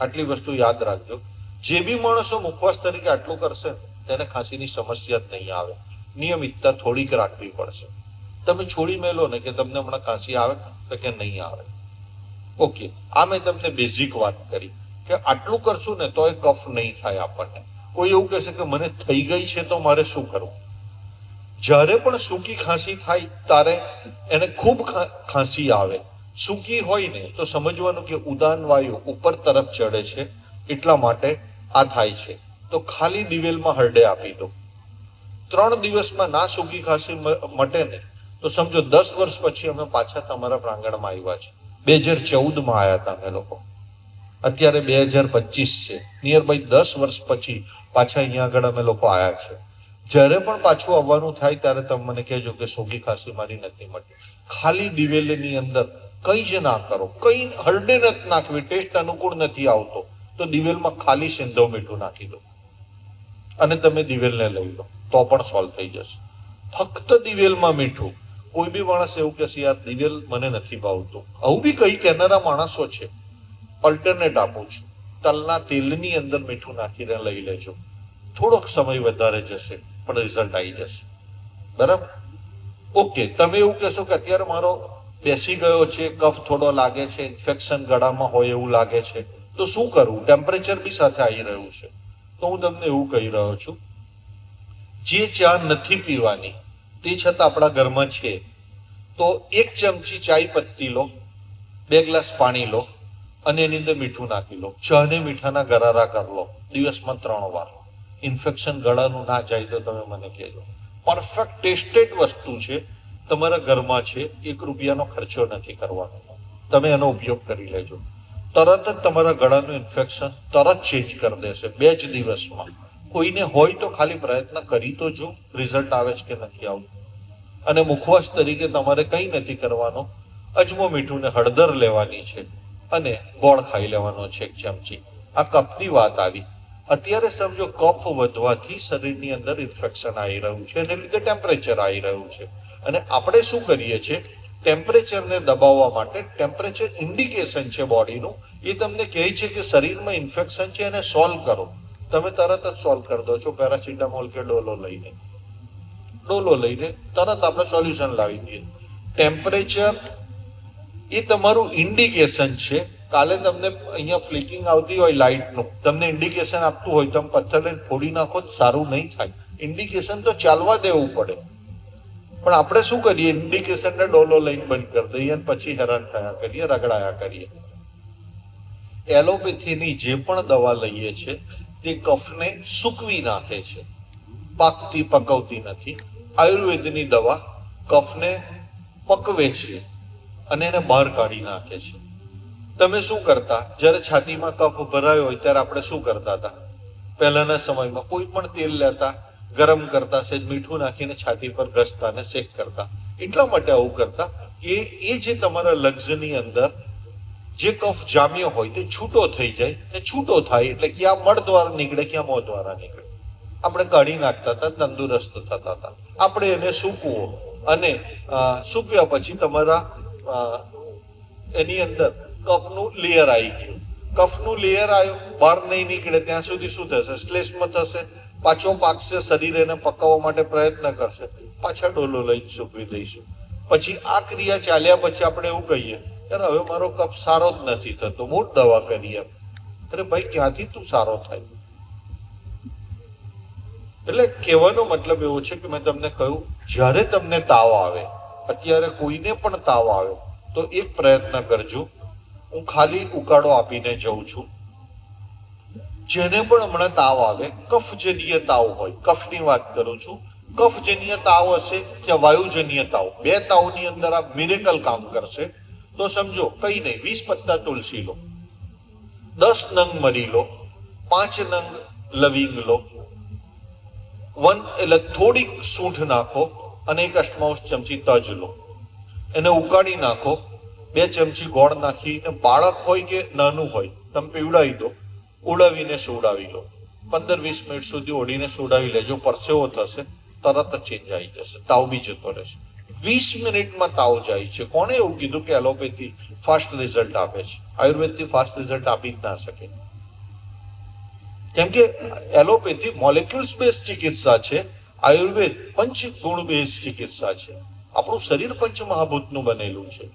Speaker 1: આટલી વસ્તુ યાદ રાખજો. જે બી માણસો મુખવાસ તરીકે આટલું કરશે તેને ખાંસીની સમસ્યા જ નહીં આવે. નિયમિતતા થોડીક રાખવી પડશે. તમે છોડી મેલો ને કે તમને હમણાં ખાંસી આવે તો કે નહીં આવે. ઓકે, આ મેં તમને બેઝિક વાત કરી કે આટલું કરશું ને તો એ કફ નહીં થાય આપણને. કોઈ એવું કહેશે કે મને થઈ ગઈ છે તો મારે શું કરવું? જ્યારે પણ સૂકી ખાંસી થાય ત્યારે એને ખૂબ ખાંસી આવે, સૂકી હોય ને તો સમજવાનું કે ઉદાન વાયુ ઉપર તરફ ચડે છે, એટલા માટે આ થાય છે. તો ખાલી દિવેલમાં હરડે આપી દો. 3 દિવસમાં ના સૂકી ખાંસી મટે ને તો સમજો 10 વર્ષ પછી અમે પાછા તમારા પ્રાંગણમાં આવ્યા છે. 2014માં આવ્યા હતા અમે લોકો, અત્યારે 2025 છે. નિયર બાય 10 વર્ષ પછી પાછા અહીંયા આગળ અમે લોકો આવ્યા છે. જ્યારે પણ પાછું આવવાનું થાય ત્યારે તમે મને કહેજો કે સૂકી ખાંસી મારી નથી મટી. ખાલી દિવેલની અંદર કંઈ જ ના કરો, કંઈ હરડે નથી નાખવી, ટેસ્ટ અનુકૂળ નથી આવતો તો દિવેલમાં ખાલી સિંધવ મીઠું નાખી દો અને તમે દિવેલને લઈ લો તો પણ સોલ્વ થઈ જશે. ફક્ત દિવેલમાં મીઠું. કોઈ બી માણસ એવું કહેશે યાર દિવેલ મને નથી ભાવતું, આવું બી કઈ કહેનારા માણસો છે. અલ્ટરનેટ આપું છું, તલના તેલની અંદર મીઠું નાખીને લઈ લેજો. થોડોક સમય વધારે જશે પણ રિઝલ્ટ આવી જશે. બરાબર? ઓકે, તમે એવું કહેશો કે અત્યારે મારો બેસી ગયો છે, કફ થોડો લાગે છે, ઇન્ફેક્શન ગળામાં હોય એવું લાગે છે, તો શું કરવું? ટેમ્પરેચર બી સાથે આવી રહ્યું છે. તો હું તમને એવું કહી રહ્યો છું, જે ચા નથી પીવાની તે છતાં આપણા ઘરમાં છે તો 1 ચમચી ચાય પત્તી લો, 2 ગ્લાસ પાણી લો અને એની અંદર મીઠું નાખી લો. ચાને મીઠાના ગરારા કરી લો દિવસમાં 3 વાર. ઇન્ફેક્શન ગળાનું ના જાય તો તમે મને કહેજો. પરફેક્ટ ટેસ્ટેડ વસ્તુ છે, તમારા ઘરમાં છે, 1 રૂપિયાનો ખર્ચો નથી કરવાનો. તમે એનો ઉપયોગ કરી લેજો. તરત જ તમારા ગળાનું ઇન્ફેક્શન તરત ચેન્જ કરી દેશે 2 જ દિવસમાં. કોઈને હોય તો ખાલી પ્રયત્ન કરી તો જો રિઝલ્ટ આવે છે કે નથી આવતું. અને મુખવાસ તરીકે તમારે કંઈ નથી કરવાનો, અજમો, મીઠું ને હળદર લેવાની છે અને ગોળ ખાઈ લેવાનો છે 1 ચમચી. આ કફની વાત આવી. અત્યારે સમજો કફ વધવાથી શરીરની અંદર ઇન્ફેક્શન આવી રહ્યું છે, એને લીધે ટેમ્પરેચર આવી રહ્યું છે. અને આપણે શું કરીએ છીએ? ટેમ્પરેચરને દબાવવા માટે, ટેમ્પરેચર ઇન્ડિકેશન છે બોડીનું, એ તમને કહે છે કે શરીરમાં ઇન્ફેક્શન છે, એને સોલ્વ કરો. તમે તરત જ સોલ્વ કરી દો છો પેરાસિટામોલ કે ડોલો લઈને તરત આપણે સોલ્યુશન લાવી દઈએ. ટેમ્પરેચર એ તમારું ઇન્ડિકેશન છે. કાલે તમને અહીંયા ફ્લિકિંગ આવતી હોય લાઇટનું, તમને ઇન્ડિકેશન આપતું હોય, તમે પથ્થર લઈને ફોડી નાખો તો સારું નહીં થાય. ઇન્ડિકેશન તો ચાલવા દેવું પડે. પણ આપણે શું કરીએ? ઇન્ડિકેશનને ડોલો લઈને બંધ કરી દઈએ અને પછી હેરાન થયા કરીએ, રગડાયા કરીએ. એલોપેથીની જે પણ દવા લઈએ છે તે કફને સૂકવી નાખે છે, પાકતી પકવતી નથી. આયુર્વેદની દવા કફને પકવે છે અને એને બહાર કાઢી નાખે છે. તમે શું કરતા? જ્યારે છાતીમાં કફ ભરાયો હોય ત્યારે આપણે શું કરતા હતા? પહેલાના સમયમાં કોઈ પણ તેલ લેતા, ગરમ કરતા, સેજ મીઠું નાખીને છાતી પર ઘસતા અને શેક કરતા. એટલા માટે આવું કરતા કે એ જે તમારા લગ્સની અંદર જે કફ જામ્યો હોય તે છૂટો થઈ જાય. ને છૂટો થાય એટલે ક્યાં મળ દ્વારા નીકળે, ક્યાં મોં દ્વારા નીકળે. આપણે કાઢી નાખતા હતા, તંદુરસ્ત થતા હતા. આપણે એને સૂકવો અને સૂક્યા પછી તમારા એની અંદર કફનું લેયર આવી ગયું. કફનું લેયર આવ્યું, બહાર નહીં નીકળે ત્યાં સુધી શું થશે? શ્લેષ્મ થશે, પાછો પાકશે, શરીર એને પકાવવા માટે પ્રયત્ન કરશે, પાછા ડોલો લઈને સૂકવી દઈશું. પછી આ ક્રિયા ચાલ્યા પછી આપણે એવું કહીએ યાર હવે મારો કફ સારો જ નથી થતો, બહુ જ દવા કરી એમ. અરે ભાઈ, ક્યાંથી તું સારો થાય? એટલે કહેવાનો મતલબ એવો છે કે મેં તમને કહ્યું, જ્યારે તમને તાવ આવે, અત્યારે કોઈને પણ તાવ આવે તો એક પ્રયત્ન કરજો. હું ખાલી ઉકાળો આપીને જઉં છું. જેને પણ હમણાં તાવ આવે, કફજન્ય તાવ હોય, કફની વાત કરું છું, કફજન્ય તાવ હશે કે વાયુજન્ય તાવ, બે તાવની અંદર આ મિરેકલ કામ કરશે. તો સમજો કઈ નહીં, 20 પત્તા તુલસી લો, 10 નંગ મરી લો, 5 નંગ લવિંગ લો, એટલે થોડીક સૂંઠ નાખો અને 1 અષ્ટમાંશ ચમચી તજ લો. એને ઉકાળી નાખો, 2 ચમચી ગોળ નાખીને, બાળક હોય કે નાનું હોય તમે પીવડાવી દો, ઉડાવીને સુવડાવી લો. 15-20 મિનિટ સુધી ઓઢીને સુવડાવી લેજો, પરસેવો થશે, તરત જ ચેન્જ આવી જશે, તાવ બી જતો રહેશે. 20 મિનિટમાં તાવ જાય છે. કોણે એવું કીધું કે એલોપેથી ફાસ્ટ રિઝલ્ટ આપે છે? આયુર્વેદથી ફાસ્ટ રિઝલ્ટ આપી જ ના શકે, કેમ કે એલોપેથી મોલેક્યુલ્સ બેઝ ચિકિત્સા છે, આયુર્વેદ પંચગુણ બેઝ ચિકિત્સા છે. આપણું શરીર પંચમહાભૂતનું બનેલું છે.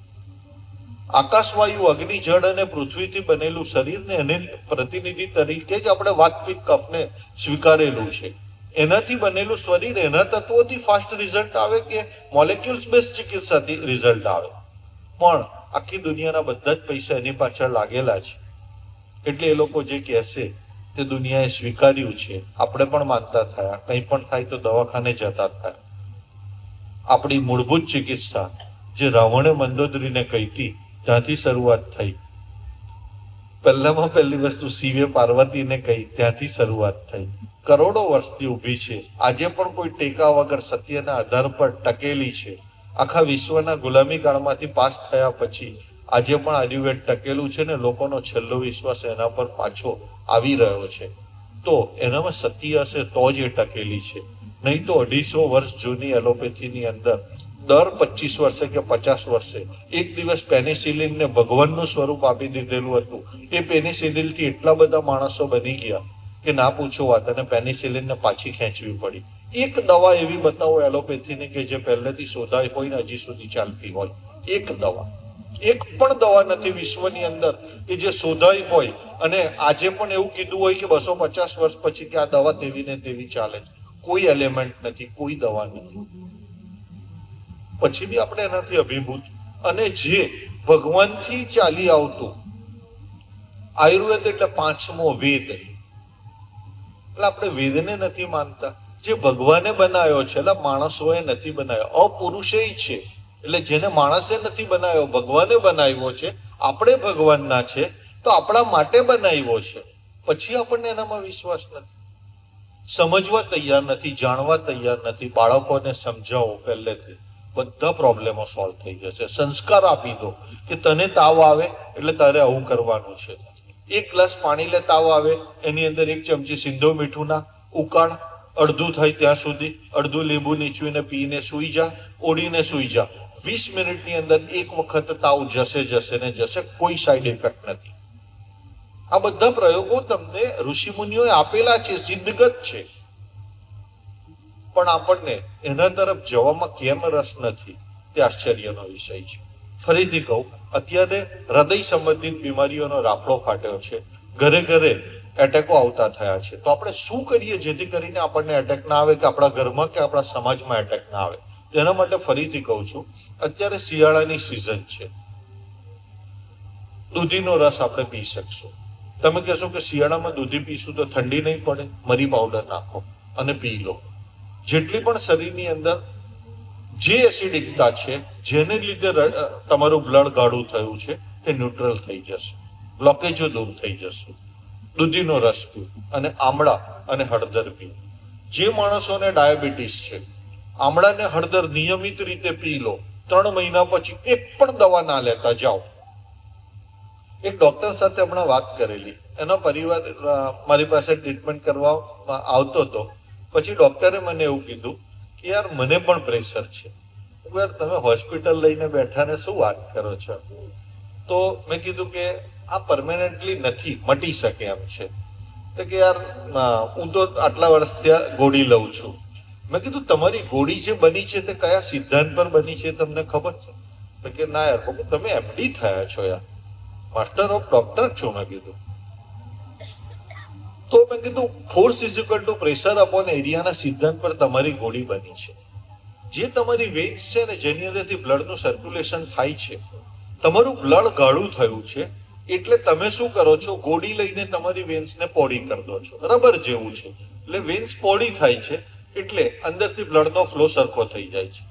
Speaker 1: આકાશ, વાયુ, અગ્નિ, જળ અને પૃથ્વીથી બનેલું શરીરને એને પ્રતિનિધિ તરીકે જ આપણે વાતપિત્ત કફને સ્વીકારેલું છે. એનાથી બનેલું શરીર, એના તત્વોથી ફાસ્ટ રિઝલ્ટ આવે કે મોલેક્યુલ્સ બેઝ ચિકિત્સાથી રિઝલ્ટ આવે? પણ આખી દુનિયાના બધા જ પૈસા એની પાછળ લાગેલા છે. એટલે એ લોકો જે કહેશે તે દુનિયાએ સ્વીકાર્યું છે. આપણે પણ માનતા થયા, કંઈ પણ થાય તો દવાખાને જતા થયા. આપણી મૂળભૂત ચિકિત્સા જે રાવણે મંદોદરીને કહી હતી, ત્યાંથી શરૂઆત થઈ. પહેલામાં પહેલી વસ્તુ શિવે પાર્વતીને કહી, ત્યાંથી શરૂઆત થઈ. કરોડો વર્ષથી ઊભી છે. આજે પણ કોઈ ટેકા વગર સત્યના આધાર પર ટકેલી છે. આખા વિશ્વના ગુલામી કાળમાંથી પાસ થયા પછી આજે પણ આયુર્વેદ ટકેલું છે ને લોકોનો છેલ્લો વિશ્વાસ એના પર પાછો આવી રહ્યો છે. તો એનામાં સત્ય હશે તો જ એ ટકેલી છે, નહીં તો 250 વર્ષ જૂની એલોપેથીની અંદર દર 25 વર્ષે કે 50 વર્ષે એક દિવસ પેનિસિલિનને ભગવાનનું સ્વરૂપ આપી દીધેલું હતું. એ પેનિસિલિનથી એટલા બધા માણસો બની ગયા કે ના પૂછો વાત, અને પેનિસિલિનને પાછી ખેંચવી પડી. એક દવા એવી બતાવો એલોપેથીની કે જે પહેલેથી શોધાઈ હોય ને હજી સુધી ચાલતી હોય. એક દવા, એક પણ દવા નથી વિશ્વની અંદર કે જે શોધાઈ હોય અને આજે પણ એવું કીધું હોય કે 250 વર્ષ પછી કે આ દવા તેવી ને તેવી ચાલે છે. કોઈ એલિમેન્ટ નથી, કોઈ દવા નથી. પછી બી આપણે એનાથી અભિભૂત. અને જે ભગવાનથી ચાલી આવતું આયુર્વેદ એટલે 5મો વેદ, એટલે આપણે વેદને નથી માનતા. જે ભગવાને બનાવ્યો છે, એટલે માણસોએ નથી બનાવ્યો, અપુરુષે છે. એટલે જેને માણસે નથી બનાવ્યો, ભગવાને બનાવ્યો છે. આપણે ભગવાનના છે તો આપણા માટે બનાવ્યો છે. પછી આપણને એનામાં વિશ્વાસ નથી, સમજવા તૈયાર નથી, જાણવા તૈયાર નથી. બાળકોને સમજાવો પહેલેથી, બધા પ્રોબ્લેમો સોલ્વ થઈ જશે. સંસ્કાર આપી દો કે તને તાવ આવે એટલે તારે આવું કરવાનું છે. 1 ગ્લાસ પાણી લે, તાવ આવે, એની અંદર 1 ચમચી સિંધો મીઠું ના, ઉકાળ, અડધું થાય ત્યાં સુધી, અડધું લીંબુ નીચવીને પીને સૂઈ જા, ઓડીને સૂઈ જા. 20 મિનિટની અંદર એક વખત તાવ જશે ને જશે, કોઈ સાઈડ ઇફેક્ટ નથી. આ બધા પ્રયોગો તમને ઋષિ મુનિઓએ આપેલા છે, સિદ્ધગત છે. પણ આપણને એના તરફ જવામાં કેમ રસ નથી તે આશ્ચર્યનો વિષય છે. ફરીથી કહું, અત્યારે હૃદય સંબંધિત બીમારીઓનો રાફડો ફાટ્યો છે, ઘરે ઘરે એટેકો આવતા થયા છે. તો આપણે શું કરીએ જેથી કરીને આપણને એટેક ના આવે, કે આપણા ઘરમાં કે આપણા સમાજમાં એટેક ના આવે? તેના માટે ફરીથી કહું છું, અત્યારે શિયાળાની સિઝન છે, દૂધીનો રસ આપણે પી શકશું. તમે કહેશો કે શિયાળામાં દૂધી પીશું તો ઠંડી નહીં પડે? મરી પાવડર નાખો અને પી લો. જેટલી પણ શરીરની અંદર જે એસિડિકતા છે, જેને લીધે તમારું બ્લડ ગાઢું થયું છે, તે ન્યુટ્રલ થઈ જશે, બ્લોકેજો દૂર થઈ જશે. દૂધીનો રસ પીઓ અને આમળા અને હળદર પીઓ. જે માણસોને ડાયાબિટીસ છે, આમળા ને હળદર નિયમિત રીતે પી લો. 3 મહિના પછી એક પણ દવા ના લેતા જાઓ. એક ડોક્ટર સાથે હમણાં વાત કરેલી, એનો પરિવાર મારી પાસે ટ્રીટમેન્ટ કરવા આવતો હતો. પછી ડોક્ટરે મને એવું કીધું કે યાર મને પણ પ્રેશર છે. યાર તમે હોસ્પિટલ લઈને બેઠા ને શું વાત કરો છો? તો મેં કીધું કે આ પરમેનન્ટલી નથી, મટી શકે એમ છે. તો કે યાર હું તો આટલા વર્ષથી ગોળી લઉં છું. મેં કીધું તમારી ગોળી જે બની છે તે કયા સિદ્ધાંત પર બની છે તમને ખબર છે? તો કે ના યાર બાબુ તમે એમડી થયા છો યાર, માસ્ટર ઓફ ડોક્ટર છો. મેં કીધું તો મેં કીધું force is equal to pressure upon એરિયાના સિદ્ધાંત પર તમારી ગોળી બની છે. જે તમારી વેન્સ છે ને જેની અંદરથી બ્લડનું સર્ક્યુલેશન થાય છે, તમારું બ્લડ ગાળું થયું છે એટલે તમે શું કરો છો, ગોળી લઈને તમારી વેન્સને પોડી કરી દો છો. રબર જેવું છે એટલે વેન્સ પોડી થાય છે એટલે અંદરથી બ્લડનો ફ્લો સરખો થઈ જાય છે.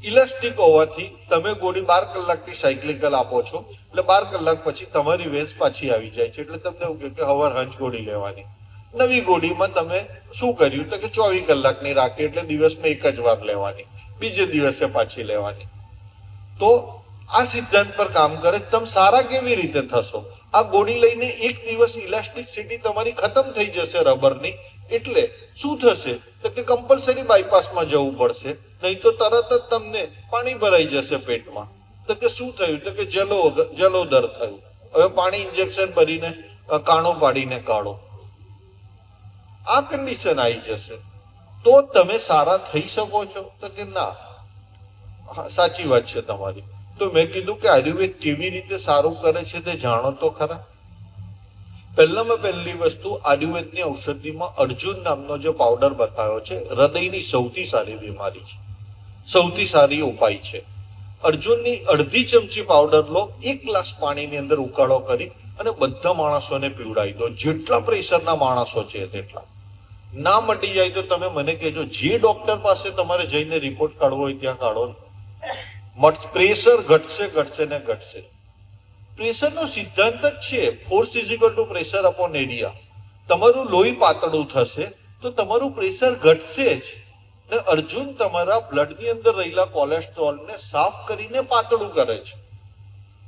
Speaker 1: ઇલાસ્ટિક હોવાથી તમે ગોળી 12 કલાકની સાયકલિકલ આપો છો એટલે 12 કલાક પછી તમારી વેન્સ પાછી આવી જાય છે. એટલે તમને એવું કે હવાર હંજ ગોળી લેવાની. નવી ગોળીમાં તમે શું કર્યું તો કે 24 કલાકની રાખી એટલે દિવસમાં એક જ વાર લેવાની, બીજે દિવસે પાછી લેવાની. તો આ સિદ્ધાંત પર કામ કરે. તમે સારા કેવી રીતે થશો? આ ગોળી લઈને એક દિવસ ઇલાસ્ટિસિટી તમારી ખતમ થઈ જશે રબરની. એટલે શું થશે તો કે કમ્પલસરી બાયપાસમાં જવું પડશે, નહીં તો તરત જ તમને પાણી ભરાઈ જશે પેટમાં. તો કે શું થયું તો કે જલોદર થયું. હવે પાણી ઇન્જેક્શન ભરીને કાણો પાડીને કાઢો. આ કન્ડિશન આવી જશે. તો તમે સારા થઈ શકો છો તો કે ના. સાચી વાત છે તમારી. તો મેં કીધું કે આયુર્વેદ કેવી રીતે સારું કરે છે તે જાણો તો ખરા. પહેલામાં પહેલી વસ્તુ, આયુર્વેદની ઔષધિમાં અર્જુન નામનો જે પાવડર બતાવ્યો છે, હૃદયની સૌથી સારી બીમારી છે, સૌથી સારી ઉપાય છે. અર્જુનની અડધી ચમચી પાવડર લો, 1 ગ્લાસ પાણીની અંદર ઉકાળો કરી અને બધા માણસોને પીવડાવી દો. જેટલા પ્રેશરના માણસો છે તેટલા. ના મટી જાય તો તમે મને કહેજો. જે ડોક્ટર પાસે તમારે જઈને રિપોર્ટ કાઢવો હોય ત્યાં કાઢો. પ્રેશર ઘટશે ને ઘટશે. પ્રેશરનો સિદ્ધાંત જ છે force is equal to pressure upon area. તમારું લોહી પાતળું થશે તો તમારું પ્રેશર ઘટશે જ. ને અર્જુન તમારા બ્લડની અંદર રહેલા કોલેસ્ટ્રોલને સાફ કરીને પાતળું કરે છે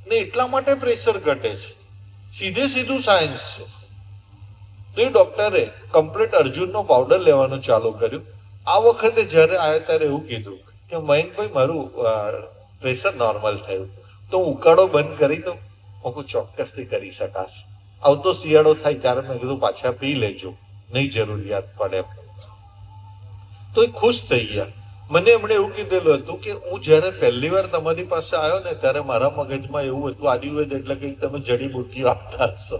Speaker 1: ને એટલા માટે પ્રેશર ઘટે છે. સીધું સાયન્સ છે. તો એ ડોક્ટરે કમ્પ્લીટ અર્જુનનો પાવડર લેવાનું ચાલુ કર્યું. આ વખતે જ્યારે આવ્યા ત્યારે એવું કીધું કે મયંકભાઈ મારું પ્રેશર નોર્મલ થયું, તો ઉકાળો બંધ કરી દો. હું ચોક્કસથી કરી શકાશ. આવતો શિયાળો થાય ત્યારે મેં કીધું પાછા પી લેજો, નહીં જરૂરિયાત પડે. તો એ ખુશ થઈ ગયા. મને એમણે એવું કીધેલું હતું કે હું જ્યારે પહેલી વાર તમારી પાસે આવ્યો ને ત્યારે મારા મગજમાં એવું હતું આયુર્વેદ એટલે કંઈક તમે જડીબુટ્ટીઓ આપતા હશો,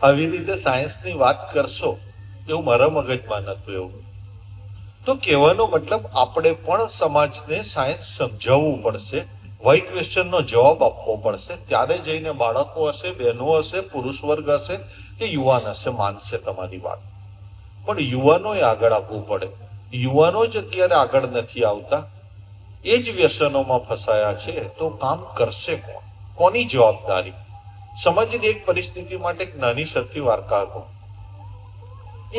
Speaker 1: આવી રીતે સાયન્સની વાત કરશો, એવું મારા મગજમાં નતું. એવું તો કહેવાનો મતલબ આપણે પણ સમાજને સાયન્સ સમજાવવું પડશે, વાય ક્વેશ્ચનનો જવાબ આપવો પડશે. ત્યારે જઈને બાળકો હશે, બહેનો હશે, પુરુષ વર્ગ હશે કે યુવાન હશે માનશે તમારી વાત. પણ યુવાનોએ આગળ આવવું પડે. યુવાનો જ અત્યારે આગળ નથી આવતા, એ જ વ્યસનોમાં ફસાયા છે. તો કામ કરશે કોણ? કોની જવાબદારી? સમાજની એક પરિસ્થિતિ માટે એક નાની સરખી વાર્તા કહું.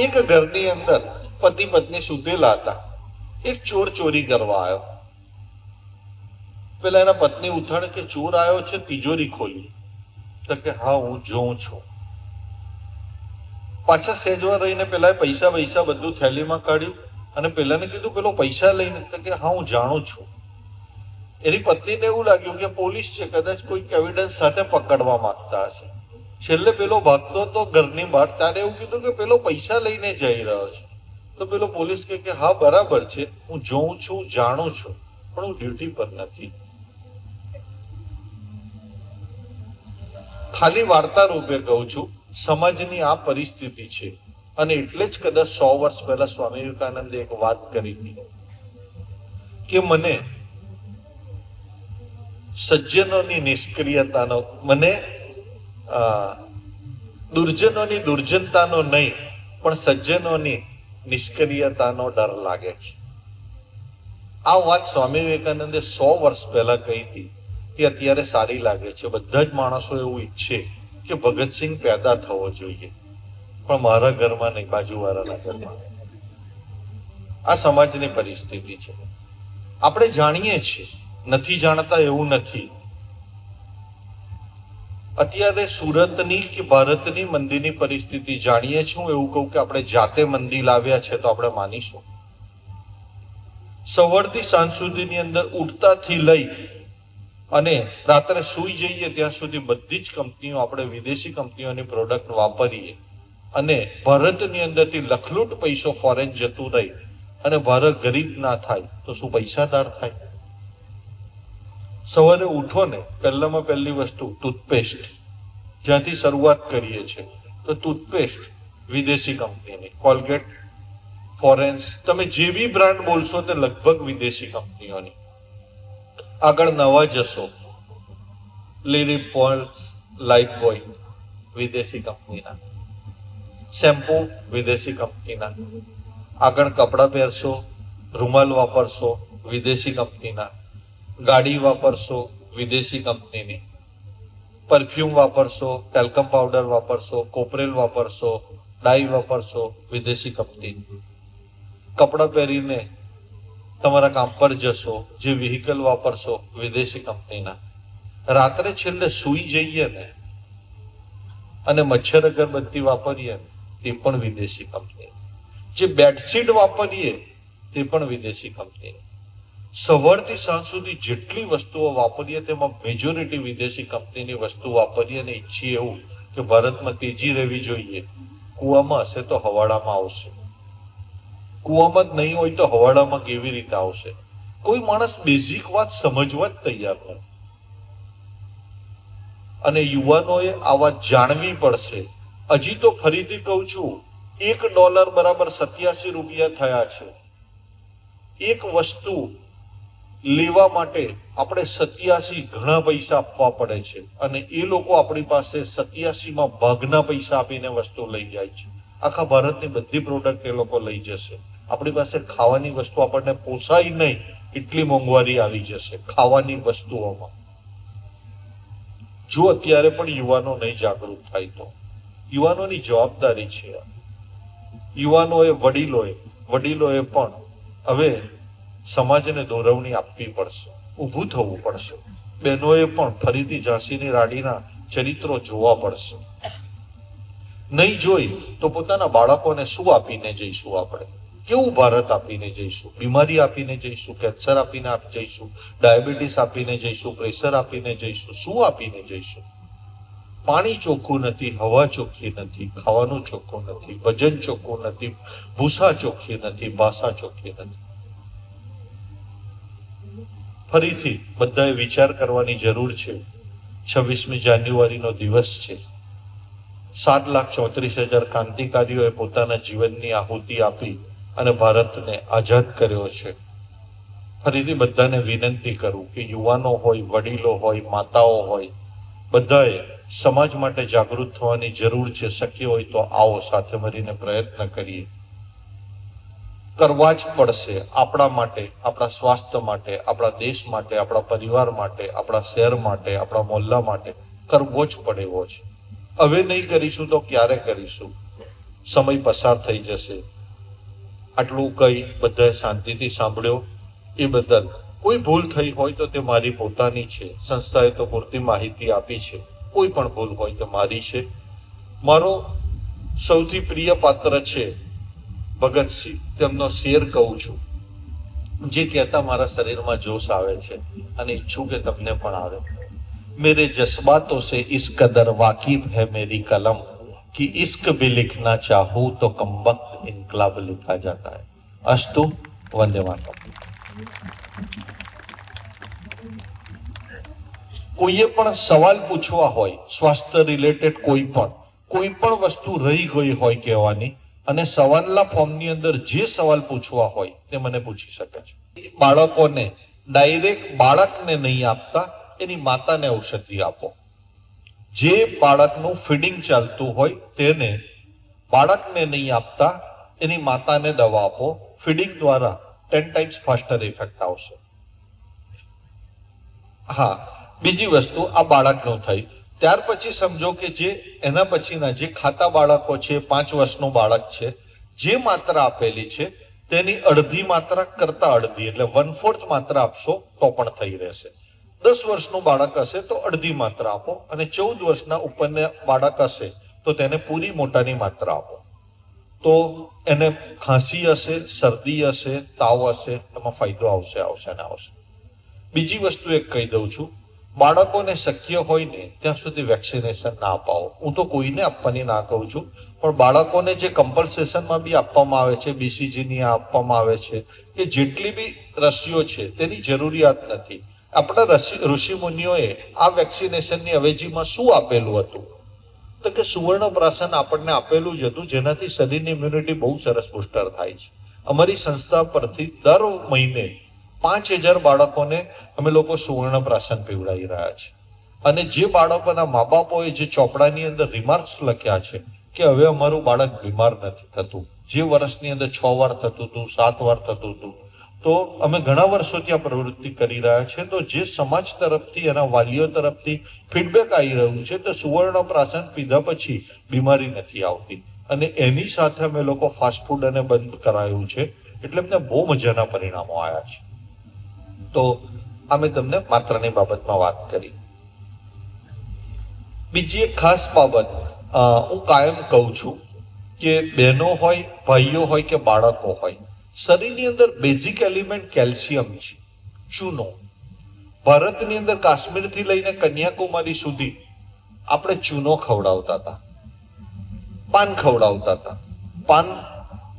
Speaker 1: એક ઘરની અંદર પતિ પત્ની સૂતેલા હતા. એક ચોર ચોરી કરવા આવ્યો. પેલા એના પત્ની ઉઠાડે કે ચોર આવ્યો છે, તિજોરી ખોલી. તો કે હા હું જોઉં છું. પાછા સેજવા રહીને પેલા પૈસા બધું થેલીમાં કાઢ્યું અને પેલાને કીધું પેલો પૈસા લઈને. તો કે હા હું જાણું છું. એની પત્નીને એવું લાગ્યું કે પોલીસ છે, કદાચ કોઈ એવિડન્સ સાથે પકડવા માંગતા હશે. છેલ્લે પેલો ભાગતો તો ઘરની બહાર. ત્યારે એવું કીધું કે પેલો પૈસા લઈને જઈ રહ્યો છે. તો પેલો પોલીસ કે હા બરાબર છે, હું જોઉં છું, જાણું છું, પણ હું ડ્યુટી પર નથી. ખાલી વાર્તા રૂપે કહું છું. સમાજની આ પરિસ્થિતિ છે અને એટલે જ કદાચ 100 વર્ષ પહેલા સ્વામી વિવેકાનંદે એક વાત કરી હતી કે મને સજ્જનોની નિષ્ક્રિયતાનો, મને દુર્જનોની દુર્જનતાનો નહીં પણ સજ્જનોની નિષ્ક્રિયતાનો ડર લાગે છે. આ વાત સ્વામી વિવેકાનંદે 100 વર્ષ પહેલા કહી હતી. તે અત્યારે સારી લાગે છે. બધા જ માણસો એવું ઈચ્છે કે ભગતસિંહ પેદા થવો જોઈએ, પણ મારા ઘરમાં નહીં, બાજુવાળાના ઘરમાં. આ સમાજની પરિસ્થિતિ છે. આપણે જાણીએ છીએ, નથી જાણતા એવું નથી. અત્યારે સુરતની કે ભારતની મંદીની પરિસ્થિતિ જાણીએ છીએ. હું એવું કહું કે આપણે જાતે મંદી લાવ્યા છે તો આપણે માનીશું. સવારથી સાંજ સુધીની અંદર ઉઠતાથી લઈ અને રાત્રે સૂઈ જઈએ ત્યાં સુધી બધી જ કંપનીઓ, આપણે વિદેશી કંપનીઓની પ્રોડક્ટ વાપરીએ અને ભારતની અંદરથી લખલૂટ પૈસો ફોરેન જતું રહી અને ભારત ગરીબ ના થાય તો શું પૈસાદાર થાય? સવારે ઉઠો ને પહેલામાં પહેલી વસ્તુ ટૂથપેસ્ટ, જ્યાંથી શરૂઆત કરીએ છીએ. તો ટૂથપેસ્ટ વિદેશી કંપનીની, કોલગેટ, ફોરેન્સ, તમે જે બી બ્રાન્ડ બોલશો તે લગભગ વિદેશી કંપનીઓની. આગળ નવા જશો, લીરી પોલ્સ, લાઈફ બોય વિદેશી કંપનીના, શેમ્પુ વિદેશી કંપનીના. આગળ કપડાં પહેરશો, રૂમાલ વાપરશો વિદેશી કંપનીના, ગાડી વાપરશો વિદેશી કંપનીની, પરફ્યુમ વાપરશો, ટેલ્કમ પાવડર વાપરશો, કોપરેલ વાપરશો, ડાઈ વાપરશો વિદેશી કંપનીની. કપડાં પહેરીને તમારા કામ પર જશો, જે વ્હીકલ વાપરશો વિદેશી કંપનીના. રાત્રે છેલ્લે સૂઈ જઈએ ને અને મચ્છર અગરબત્તી વાપરીએ ને તે પણ વિદેશી કંપની. જે બેડશીટ વાપરીએ તે પણ વિદેશી કંપની. સવારથી સાંજ સુધી જેટલી વસ્તુઓ વાપરીએ તેમાં મેજોરિટી વિદેશી કંપનીની વસ્તુ વાપરીએ અને ઈચ્છીએ એવું કે ભારતમાં તેજી રહેવી જોઈએ. કુવામાં હશે તો હવાડામાં આવશે, કુવામાં જ નહીં હોય તો હવાડામાં કેવી રીતે આવશે? કોઈ માણસ બેઝિક વાત સમજવા જ તૈયાર નથી. અને યુવાનોએ આ વાત જાણવી પડશે. હજી તો ફરીથી કહું છું, $1 બરાબર 87 રૂપિયા થયા છે. એક વસ્તુ લેવા માટે આપણે 87 ઘણા પૈસા આપવા પડે છે અને એ લોકો આપણી પાસે 87માં ભાગના પૈસા આપીને વસ્તુ લઈ જાય છે. આખા ભારતની બધી પ્રોડક્ટ એ લોકો લઈ જશે. આપણી પાસે ખાવાની વસ્તુ આપણને પોસાય નહીં એટલી મોંઘવારી આવી જશે ખાવાની વસ્તુઓમાં. જો અત્યારે પણ યુવાનો નહીં જાગૃત થાય તો યુવાનોની જવાબદારી છે. યુવાનોએ, વડીલોએ પણ હવે સમાજને દોરવણી આપવી પડશે, ઊભું થવું પડશે. બહેનોએ પણ ફરીથી ઝાંસીની રાણીના ચરિત્રો જોવા પડશે. નહીં જોઈ તો પોતાના બાળકોને શું આપીને જઈશું? આપણે કેવું ભારત આપીને જઈશું? બીમારી આપીને જઈશું? કેન્સર આપીને જઈશું? ડાયાબિટીસ આપીને જઈશું? પ્રેશર આપીને જઈશું? શું આપીને જઈશું? પાણી ચોખ્ખું નથી, હવા ચોખ્ખી નથી, ખાવાનું ચોખ્ખું નથી, વજન ચોખ્ખું નથી, ભૂસા ચોખ્ખી નથી, ભાષા ચોખ્ખી નથી. ફરીથી બધાએ વિચાર કરવાની જરૂર છે. 26મી જાન્યુઆરીનો દિવસ છે. 7,34,000 ક્રાંતિકારીઓએ પોતાના જીવનની આહુતિ આપી અને ભારતને આઝાદ કર્યો છે. ફરીથી બધાને વિનંતી કરું કે યુવાનો હોય, વડીલો હોય, માતાઓ હોય, બધાએ સમાજ માટે જાગૃત થવાની જરૂર છે. શક્ય હોય તો આવો સાથે મળીને પ્રયત્ન કરીએ. કરવા જ પડશે. આપણા માટે, આપણા સ્વાસ્થ્ય માટે, આપણા દેશ માટે, આપણા પરિવાર માટે, આપણા શહેર માટે, આપણા મોહલ્લા માટે કરવો જ પડે એવો છે. હવે નહીં કરીશું તો ક્યારે કરીશું? સમય પસાર થઈ જશે. આટલું કઈ બધાએ શાંતિથી સાંભળ્યો એ બદલ કોઈ ભૂલ થઈ હોય તો તે મારી પોતાની છે. સંસ્થાએ તો પૂરતી માહિતી આપી છે. કોઈ પણ ભૂલ હોય તો મારી છે. મારો સૌથી પ્રિય પાત્ર છે ભગતસિંહ. તેમનો શેર કહું છું, જે કહેતા મારા શરીરમાં જોશ આવે છે અને ઈચ્છું કે તમને પણ આવે. मेरे जज्बातों से इस कदर वाकिफ है मेरी कलम कि इश्क भी लिखना चाहूं तो कमबख्त इनकलाब लिखा जाता है. अस्तु, वंदे मातरम. કોઈએ પણ સવાલ પૂછવા હોય, સ્વાસ્થ્ય રિલેટેડ કોઈ પણ વસ્તુ રહી ગઈ હોય કહેવાની, અને સવાલના ફોર્મની અંદર જે સવાલ પૂછવા હોય તે મને પૂછી શકે છે. બાળકોને ડાયરેક્ટ બાળકને નહીં આપતા, એની માતાને ઔષધિ આપો. જે બાળકનું ફીડિંગ ચાલતું હોય તેને બાળકને નહીં આપતા, એની માતાને દવા આપો. ફીડિંગ દ્વારા 10 ટાઈમ્સ ફાસ્ટર ઇફેક્ટ આવશે. હા, બીજી વસ્તુ આ બાળકનું થઈ. ત્યાર પછી સમજો કે જે એના પછીના જે ખાતા બાળકો છે, 5 વર્ષનું બાળક છે, જે માત્રા આપેલી છે તેની અડધી માત્રા કરતા અડધી, એટલે 1/4 માત્રા આપશો તો પણ થઈ રહેશે. 10 વર્ષનું બાળક હશે તો અડધી માત્રા આપો, અને 14 વર્ષના ઉપરના બાળક હશે તો તેને પૂરી મોટાની માત્રા આપો. તો એને ખાંસી હશે, શરદી હશે, તાવ હશે, એમાં ફાયદો આવશે. બીજી વસ્તુ એક કહી દઉં છું, બાળકોને શક્ય હોય ને ત્યાં સુધી વેક્સિનેશન ના અપાવો. હું તો કોઈને આપવાની ના કહું છું, પણ બાળકોને જે કમ્પલ્સેશનમાં બી આપવામાં આવે છે, BCG ની આપવામાં આવે છે, કે જેટલી બી રસીઓ છે તેની જરૂરિયાત નથી. આપણા ઋષિ મુનિઓએ આ વેક્સિનેશનની અવેજીમાં શું આપેલું હતું? તો કે સુવર્ણપ્રાશન આપણને આપેલું જ હતું, જેનાથી શરીરની ઇમ્યુનિટી બહુ સરસ બુસ્ટર થાય છે. અમારી સંસ્થા પરથી દર મહિને 5,000 બાળકોને અમે લોકો સુવર્ણપ્રાશન પીવડાવી રહ્યા છે. અને જે બાળકોના મા બાપોએ જે ચોપડાની અંદર રિમાર્ક્સ લખ્યા છે કે હવે અમારું બાળક બીમાર નથી થતું, જે વર્ષની અંદર 6 વાર થતું હતું, 7 વાર થતું હતું, તો અમે ઘણા વર્ષોથી આ પ્રવૃત્તિ કરી રહ્યા છે. તો જે સમાજ તરફથી, એના વાલીઓ તરફથી ફીડબેક આવી રહ્યું છે તો સુવર્ણપ્રાશન પીધા પછી બીમારી નથી આવતી. અને એની સાથે અમે લોકો ફાસ્ટ ફૂડ અને બંધ કરાયું છે, એટલે અમને બહુ મજાના પરિણામો આવ્યા છે. તો અમે તમને માત્રની બાબતમાં વાત કરી. બીજી એક ખાસ બાબત હું કાયમ કહું છું કે બહેનો હોય, ભાઈઓ હોય કે બાળકો હોય, શરીરની અંદર બેઝિક એલિમેન્ટ કેલ્શિયમ છે, ચૂનો. ભારતની અંદર કાશ્મીરથી લઈને કન્યાકુમારી સુધી આપણે ચૂનો ખવડાવતા હતા, પાન ખવડાવતા હતા. પાન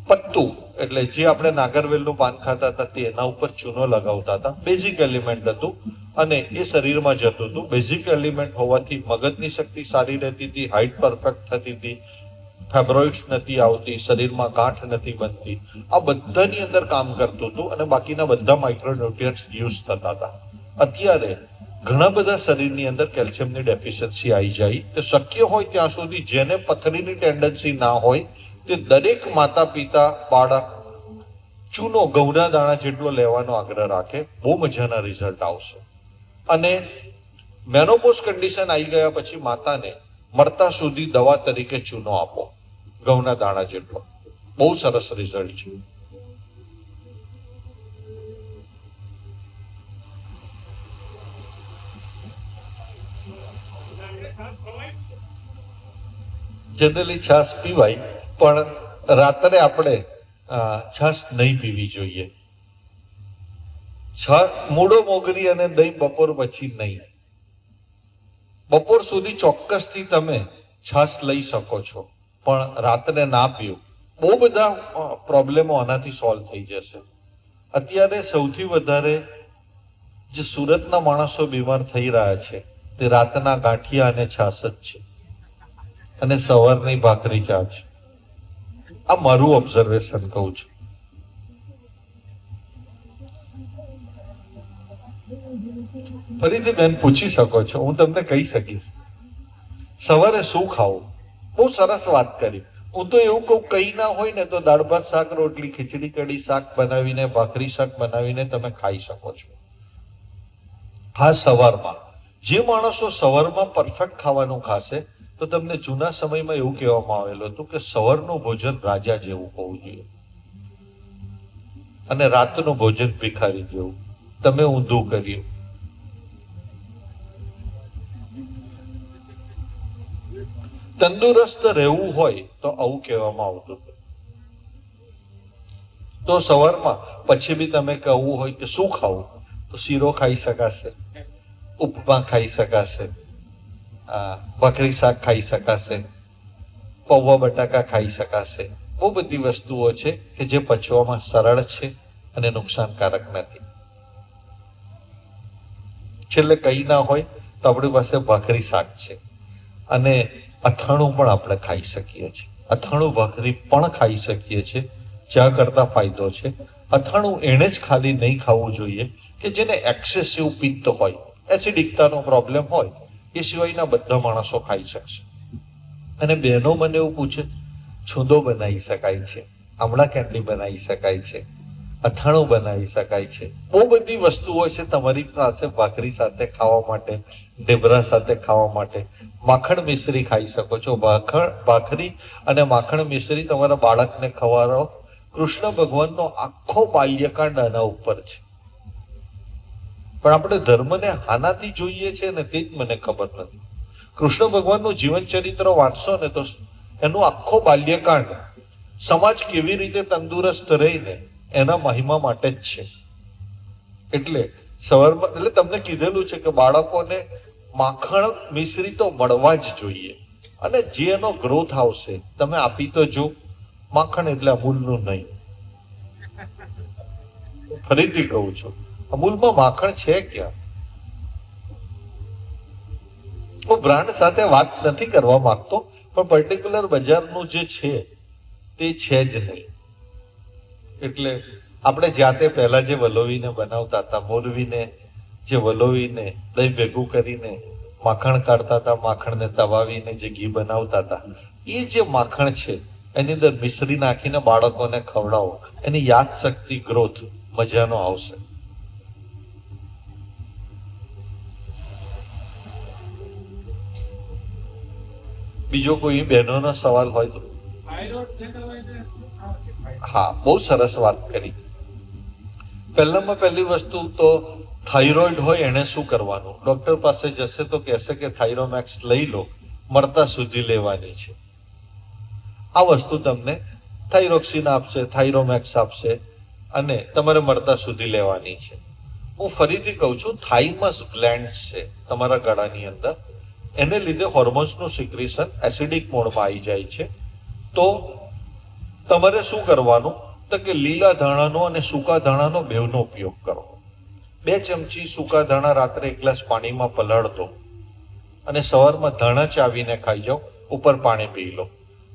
Speaker 1: પત્તું એટલે જે આપણે નાગરવેલનું પાન ખાતા હતા તે એના ઉપર ચૂનો લગાવતા હતા. બેઝિક એલિમેન્ટ હતું અને એ શરીરમાં જતું હતું. બેઝિક એલિમેન્ટ હોવાથી મગજની શક્તિ સારી રહેતી હતી, હાઇટ પરફેક્ટ થતી હતી, ફેબ્રોઇડ્સ નથી આવતી, શરીરમાં ગાંઠ નથી બનતી. આ બધાની અંદર કામ કરતું હતું અને બાકીના બધા માઇક્રોન્યુટ્રિયન્ટ્સ યુઝ થતા હતા. અત્યારે ઘણા બધા શરીરની અંદર કેલ્શિયમની ડેફિશિયન્સી આવી જાય. તો શક્ય હોય ત્યાં સુધી જેને પથરીની ટેન્ડન્સી ના હોય તે દરેક માતા પિતા બાળક ચૂનો ઘઉંના દાણા જેટલો લેવાનો આગ્રહ રાખે, બહુ મજાના રિઝલ્ટ આવશે. અને મેનોપોઝ કન્ડિશન આવી ગયા પછી માતાને મરતા સુધી દવા તરીકે ચૂનો આપો, ઘઉંના દાણા જેટલો. બહુ સરસ રિઝલ્ટ છે. જનરલી છાશ પીવાય, પણ રાત્રે આપણે છાશ નહીં પીવી જોઈએ. મૂળો મોગરી અને દહીં બપોર પછી નહીં. બપોર સુધી ચોક્કસથી તમે છાશ લઈ શકો છો, પણ રાત્રે ના પીવું. બહુ બધા પ્રોબ્લેમો આનાથી સોલ્વ થઈ જશે. અત્યારે સૌથી વધારે જે સુરતના માણસો બીમાર થઈ રહ્યા છે તે રાતના ગાંઠિયા અને છાશ જ છે, અને સવારની ભાખરી ચા છે. આ મારું ઓબ્ઝર્વેશન કહું છું. ફરીથી બેન પૂછી શકો છો, હું તમને કહી શકીશ. સવારે શું ખાવું? બહુ સરસ વાત કરી. હું તો એવું કહું, કઈ ના હોય ને તો દાળ ભાત શાક રોટલી ખીચડી કઢી શાક બનાવીને, ભાખરી શાક બનાવીને તમે ખાઈ શકો છો. હા, સવારમાં જે માણસો સવારમાં પરફેક્ટ ખાવાનું ખાશે તો તમને જૂના સમયમાં એવું કહેવામાં આવેલું હતું કે સવારનું ભોજન રાજા જેવું હોવું જોઈએ અને રાતનું ભોજન ભિખારી જેવું. તમે ઊંધું કર્યું. તંદુરસ્ત રહેવું હોય તો આવું કહેવામાં આવતું હતું. તો સવારમાં પછી બી તમે કહેવું હોય કે શું ખાવું, તો શીરો ખાઈ શકાશે, ઉપમા ખાઈ શકાશે, ભાખરી શાક ખાઈ શકાશે, પૌવા બટાકા ખાઈ શકાશે. બહુ બધી વસ્તુઓ છે કે જે પચવામાં સરળ છે અને નુકસાનકારક નથી. છેલ્લે કઈ ના હોય તો આપણી પાસે ભાખરી શાક છે અને અથાણું પણ આપણે ખાઈ શકીએ છીએ. અથાણું ભાખરી પણ ખાઈ શકીએ છીએ. ચા કરતા ફાયદો છે. અથાણું એને જ ખાલી નહીં ખાવું જોઈએ કે જેને એક્સેસિવ પિત્ત હોય, એસિડિકતાનો પ્રોબ્લેમ હોય. એ સિવાયના બધા માણસો ખાઈ શકશે. અને બહેનો મને એવું પૂછે, છૂંદો બનાવી શકાય છે, આમળા કેન્ડી બનાવી શકાય છે, અથાણું બનાવી શકાય છે. બહુ બધી વસ્તુઓ છે તમારી પાસે ભાખરી સાથે ખાવા માટે, ઢેબરા સાથે ખાવા માટે. માખણ મિશ્રી ખાઈ શકો છો. ભાખરી અને માખણ મિશ્રી તમારા બાળકને ખવડાવો. કૃષ્ણ ભગવાનનો આખો બાલ્યકાંડ આના ઉપર છે, પણ આપણે ધર્મને આનાથી જોઈએ છે ને તે જ મને ખબર નથી. કૃષ્ણ ભગવાનનું જીવન ચરિત્ર વાંચશો ને તો એનું આખો બાલ્યકાંડ સમાજ કેવી રીતે તંદુરસ્ત રહીને એના મહિમા માટે જ છે. એટલે સવારમાં એટલે તમને કીધેલું છે કે બાળકોને માખણ મિશ્રી તો મળવા જ જોઈએ, અને જે એનો ગ્રોથ આવશે તમે આપી તો જો. માખણ એટલે અમૂલનું નહીં. ફરીથી કહું છું, અમૂલમાં માખણ છે ક્યાં? બ્રાન્ડ સાથે વાત નથી કરવા માંગતો, પણ પર્ટિક્યુલર બજારનું જે છે તે છે જ નહીં. એટલે આપણે જાતે પહેલા જે વલોવીને બનાવતા હતા, મોરવીને જે વલોવીને દહીં ભેગું કરીને માખણ કાઢતા હતા, માખણને તવાવીને જે ઘી બનાવતા હતા, એ જે માખણ છે એની અંદર મિશ્રી નાખીને બાળકોને ખવડાવો, એની યાદશક્તિ ગ્રોથ મજાનો આવશે. બીજો કોઈ બહેનોનો સવાલ હોય તો? હા, બહુ સરસ વાત કરી. પહેલામાં પહેલી વસ્તુ તો થાઇરોઇડ હોય એને શું કરવાનું? ડોક્ટર પાસે જશે તો કહેશે કે થાઇરોમેક્સ લઈ લો, મરતા સુધી લેવાની છે. આ વસ્તુ તમને થાઇરોક્સિન આપશે, થાઇરોમેક્સ આપશે અને તમારે મરતા સુધી લેવાની છે. હું ફરીથી કહું છું, થાઇમસ ગ્લેન્ડ્સ છે તમારા ગળાની અંદર, એને લીધે હોર્મોન્સનું સિક્રેશન એસિડિક મોડમાં આવી જાય છે. તો તમારે શું કરવાનું? તો કે લીલા ધાણાનો અને સૂકા ધાણાનો બેવનો ઉપયોગ કરો. 2 ચમચી સૂકા ધાણા રાત્રે 1 ગ્લાસ પાણીમાં પલાળ દો અને સવારમાં ધાણા ચાવીને ખાઈ જાઓ, ઉપર પાણી પી લો.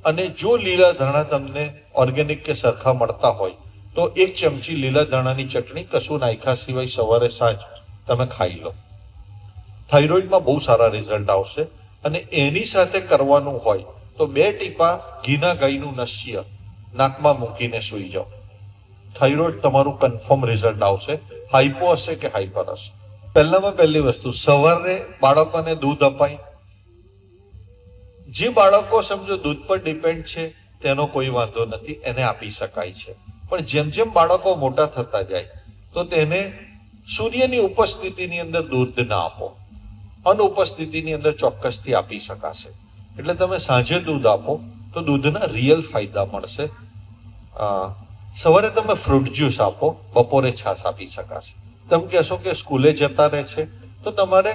Speaker 1: અને જો લીલા ધાણા તમને ઓર્ગેનિક કે સરખા મળતા હોય તો 1 ચમચી લીલા ધાણાની ચટણી કશું નાખ્યા સિવાય સવારે સાંજ તમે ખાઈ લો. થાઇરોઇડમાં બહુ સારા રિઝલ્ટ આવશે. અને એની સાથે કરવાનું હોય તો 2 ટીપા ઘીના ગાયનું નસ્ય નાકમાં મૂકીને સૂઈ જાઓ. થાઇરોઇડ તમારું કન્ફર્મ રિઝલ્ટ આવશે. હાઇપો હશે કે હાઇપર હશે. પહેલામાં પહેલી વસ્તુ, સવારે બાળકોને દૂધ અપાય. જે બાળકો સમજો દૂધ પર ડિપેન્ડ છે તેનો કોઈ વાંધો નથી, એને આપી શકાય છે. પણ જેમ જેમ બાળકો મોટા થતા જાય તો તેને સૂર્યની ઉપસ્થિતિની અંદર દૂધ ના આપો. અનુપસ્થિતિની અંદર ચોક્કસથી આપી શકાશે. એટલે તમે સાંજે દૂધ આપો તો દૂધના રિયલ ફાયદા મળશે. સવારે તમે ફ્રૂટ જ્યુસ આપો, બપોરે છાશ આપી શકાશે. તમે કહેશો કે સ્કૂલે જતા રહે છે તો તમારે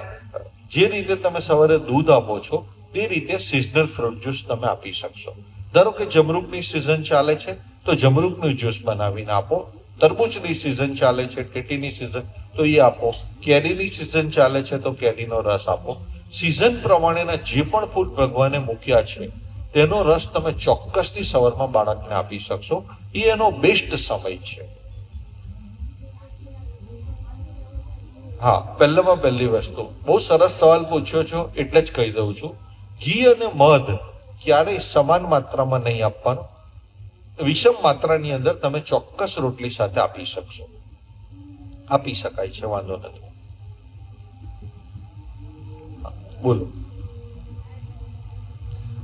Speaker 1: જે રીતે તમે સવારે દૂધ આપો છો તે રીતે સિઝનલ ફ્રૂટ જ્યુસ તમે આપી શકશો. ધારો કે જમરૂકની સિઝન ચાલે છે તો જમરૂકનું જ્યુસ બનાવીને આપો. તરબૂચની સિઝન ચાલે છે, ટેટીની સિઝન, તો એ આપો. કેરીની સિઝન ચાલે છે તો કેરીનો રસ આપો. સિઝન પ્રમાણેના જે પણ ફૂડ ભગવાને મૂક્યા છે તેનો રસ તમે ચોક્કસથી સવારમાં બાળકને આપી શકશો. એ એનો બેસ્ટ સમય છે. હા, પહેલામાં પહેલી વસ્તુ, બહુ સરસ સવાલ પૂછ્યો છો એટલે જ કહી દઉં છું, ઘી અને મધ ક્યારેય સમાન માત્રામાં નહીં આપવાનું. વિષમ માત્રાની અંદર તમે ચોક્કસ રોટલી સાથે આપી શકશો. આપી શકાય છે, વાંધો નથી. બોલો.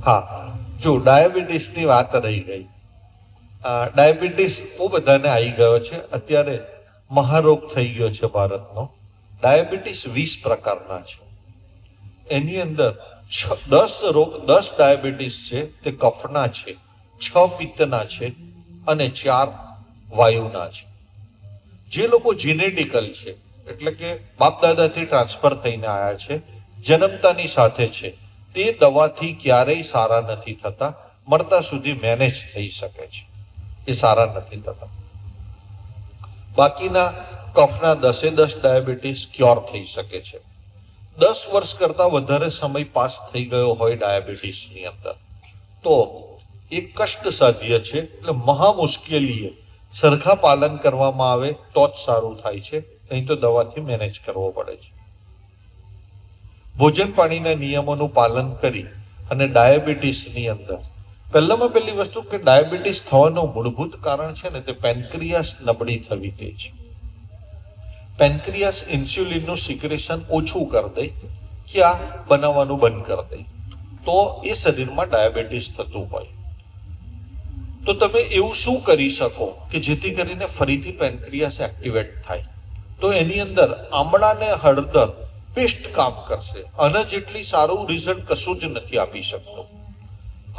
Speaker 1: હા, જો ડાયાબિટીસની વાત રહી ગઈ. ડાયાબિટીસ બહુ બધાને આવી ગયો છે. અત્યારે મહારોગ થઈ ગયો છે ભારતનો. ડાયાબિટીસ 20 પ્રકારના છે. એની અંદર 10 ડાયાબિટીસ છે તે કફના છે, 6 પિત્તના છે અને 4 વાયુના છે. જે લોકો જીનેટિકલ છે, એટલે કે બાપ દાદાથી ટ્રાન્સફર થઈને આવ્યા છે, જન્મતાની સાથે છે, તે દવાથી ક્યારેય સારા નથી થતા. મરતા સુધી મેનેજ થઈ શકે છે, એ સારા નથી થતા. બાકીના કફના 10 ડાયાબિટીસ ક્યોર થઈ શકે છે. 10 વર્ષ કરતા વધારે સમય પાસ થઈ ગયો હોય ડાયાબિટીસની અંદર તો એ કષ્ટ સાધ્ય છે. એટલે મહા મુશ્કેલીએ સરખા પાલન કરવામાં આવે તો જ સારું થાય છે, નહીં તો દવાથી મેનેજ કરવો પડે છે. ભોજન પાણીના નિયમોનું પાલન કરી અને ડાયાબિટીસની અંદર પહેલામાં પહેલી વસ્તુ કે ડાયાબિટીસ થવાનું મૂળભૂત કારણ છે ને તે પેન્ક્રિયાસ નબળી થવી તે છે. પેન્ક્રિયાસ ઇન્સ્યુલિનનું સિક્રેશન ઓછું કરી દે, ક્યાં બનાવવાનું બંધ કરી દે, તો એ શરીરમાં ડાયાબિટીસ થતું હોય. તો તમે એવું શું કરી શકો કે જેથી કરીને ફરીથી પેન્ક્રિયાસ એક્ટિવેટ થાય? તો એની અંદર આમળા ને હળદર બેસ્ટ કામ કરશે. આના જેટલી સારું રિઝલ્ટ કશું જ નથી આપી શકતો.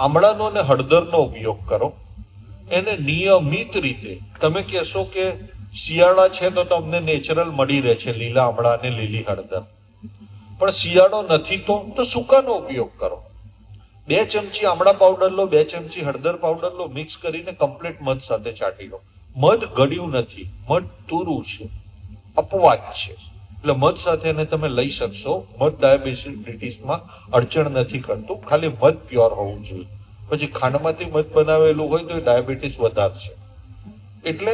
Speaker 1: આમળાનો અને હળદરનો ઉપયોગ કરો. એને નિયમિત રીતે, તમે કહેશો કે શિયાળા છે તો તમને નેચરલ મળી રહે છે લીલા આમળા અને લીલી હળદર, પણ શિયાળો નથી તો સૂકાનો ઉપયોગ કરો. 2 ચમચી આમળા પાવડર લો, 2 ચમચી હળદર પાવડર લો, મિક્સ કરીને કમ્પ્લીટ મધ સાથે ચાટી લો. મધ ગળ્યું નથી, મધ તુરું છે, અપવાદ છે. એટલે મધ સાથે એને તમે લઈ શકશો. મધ ડાયાબિટીસમાં અડચણ નથી કરતું, ખાલી મધ પ્યોર હોવું જોઈએ. પછી ખાંડમાંથી મધ બનાવેલું હોય તો એ ડાયાબિટીસ વધારશે. એટલે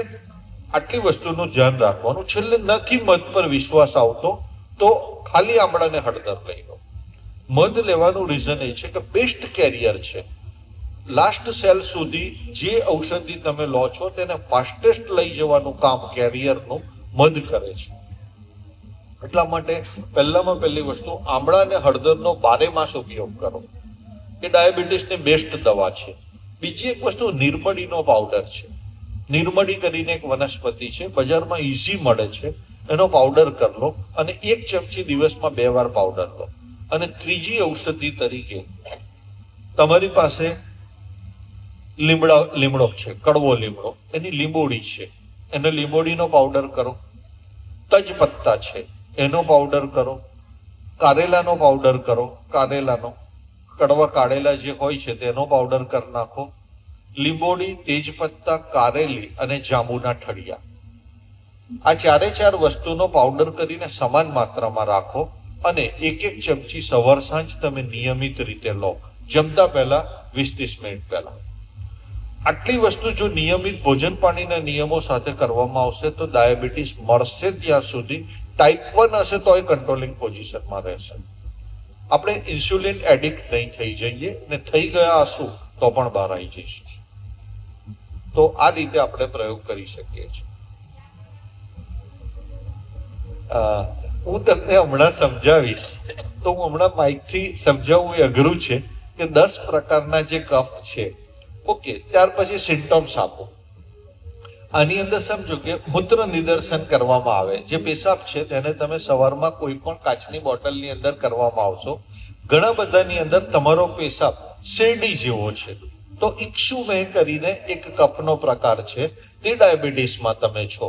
Speaker 1: આટલી વસ્તુનું ધ્યાન રાખવાનું. છેલ્લે નથી મધ પર વિશ્વાસ આવતો તો ખાલી આમળા ને હળદર લઈ લો. મધ લેવાનું રીઝન એ છે કે બેસ્ટ કેરિયર છે. લાસ્ટ સેલ સુધી જે ઔષધિ તમે લો છો તેને ફાસ્ટેસ્ટ લઈ જવાનું કામ કેરિયરનું મધ કરે છે. એટલા માટે પહેલામાં પહેલી વસ્તુ આમળા અને હળદરનો 12 માસ ઉપયોગ કરો. એ ડાયાબિટીસની બેસ્ટ દવા છે. બીજી એક વસ્તુ નિર્મળીનો પાવડર છે. નિર્મળી કરીને એક વનસ્પતિ છે, બજારમાં ઈઝી મળે છે. એનો પાવડર કરી લો અને 1 ચમચી દિવસમાં 2 વાર પાવડર લો. અને ત્રીજી ઔષધિ તરીકે તમારી પાસે લીમડો છે, કડવો લીમડો, એની લીંબોડી છે, એને લીંબોડીનો પાવડર કરો. તજપત્તા છે એનો પાવડર કરો. કારેલાનો પાવડર કરો. કારેલાનો કડવા કાળેલા જે હોય છે તેનો પાવડર કરી નાખો. લીંબોડી, તેજપત્તા, કારેલી અને જાંબુના ઠળિયા, આ 4 વસ્તુનો પાવડર કરીને સમાન માત્રામાં રાખો અને 1 ચમચી સવાર સાંજ તમે નિયમિત રીતે લો, જમતા પહેલા 20-30 મિનિટ પહેલા. આટલી વસ્તુ જો નિયમિત ભોજન પાણીના નિયમો સાથે કરવામાં આવશે તો ડાયાબિટીસ મળશે ત્યાં સુધી ટાઈપ 1 હશે તો એ કંટ્રોલિંગ પોઝિશનમાં રહેશે. આપણે ઇન્સ્યુલિન એડિક્ટ નહીં થઈ જઈએ ને થઈ ગયા હશું તો પણ બહાર આવી જઈશું. તો આ રીતે આપણે પ્રયોગ કરી શકીએ છીએ. હું તમને હમણાં સમજાવીશ તો હું હમણાં માઇકથી સમજાવવું એ અઘરું છે કે 10 પ્રકારના જે કફ છે. ઓકે, ત્યાર પછી સિમ્ટમ્સ આપો. આની અંદર સમજો કે મૂત્ર નિદર્શન કરવામાં આવે. જે પેશાબ છે તેને તમે સવારમાં કોઈ પણ કાચની બોટલની અંદર કરવામાં આવશો. ઘણા બધાની અંદર તમારો પેશાબ શેરડી જેવો છે તો ઇક્ષ્યુમેય કરીને એક કફનો પ્રકાર છે, તે ડાયાબિટીસમાં તમે છો.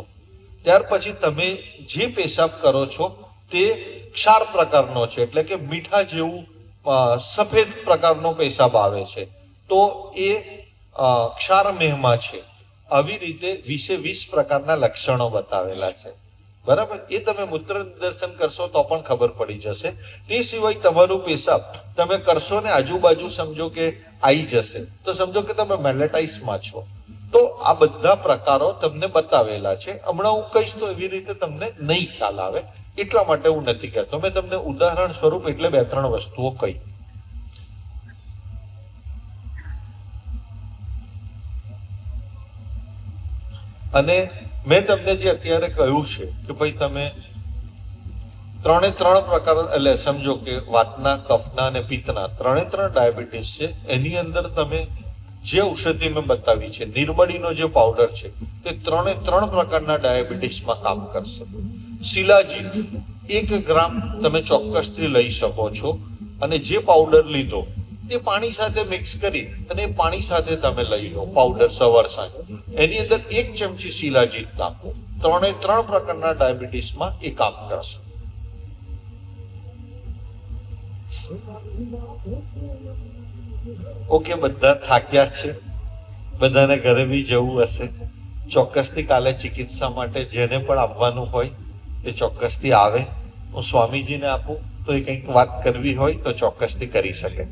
Speaker 1: ત્યાર પછી તમે જે પેશાબ કરો છો તે ક્ષાર પ્રકારનો છે, એટલે કે મીઠા જેવું સફેદ પ્રકારનો પેશાબ આવે છે તો એ ક્ષારમેહમાં છે. આવી રીતે 20 પ્રકારના લક્ષણો બતાવેલા છે. બરાબર, એ તમે મૂત્ર નિદર્શન કરશો તો પણ ખબર પડી જશે. તે સિવાય તમારું પેશાબ તમે કરશો ને આજુબાજુ સમજો કે આવી જશે તો સમજો કે તમે મેલેટાઇસમાં છો. તો આ બધા પ્રકારો તમને બતાવેલા છે. હમણાં હું કહીશ તો એવી રીતે તમને નહીં ખ્યાલ આવે, એટલા માટે હું નથી કહેતો. મેં તમને ઉદાહરણ સ્વરૂપ એટલે 2-3 વસ્તુઓ કહી. અને મેં તમને જે અત્યારે કહ્યું છે કે ભાઈ તમે 3 પ્રકાર, એટલે સમજો કે વાતના, કફના અને પિત્તના 3 ડાયાબિટીસ છે. એની અંદર તમે જે ઔષધિ મેં બતાવી છે, નિર્મળીનો જે પાવડર છે, તે 3 પ્રકારના ડાયાબિટીસમાં કામ કરશે. શિલાજીત 1 ગ્રામ તમે ચોક્કસથી લઈ શકો છો અને જે પાવડર લીધો તે પાણી સાથે મિક્સ કરી અને પાણી સાથે તમે લઈ લો પાવડર સવાર સાંજ. એની અંદર 1 ચમચી શિલાજીત નાખો. 3 પ્રકારના ડાયાબિટીસમાં એ કામ કરશે. ઓકે, બધા થાક્યા છે, બધાને ઘરે બી જવું હશે. ચોક્કસથી કાલે ચિકિત્સા માટે જેને પણ આવવાનું હોય તે ચોક્કસથી આવે. હું સ્વામીજીને આપું તો એ કંઈક વાત કરવી હોય તો ચોક્કસથી કરી શકે.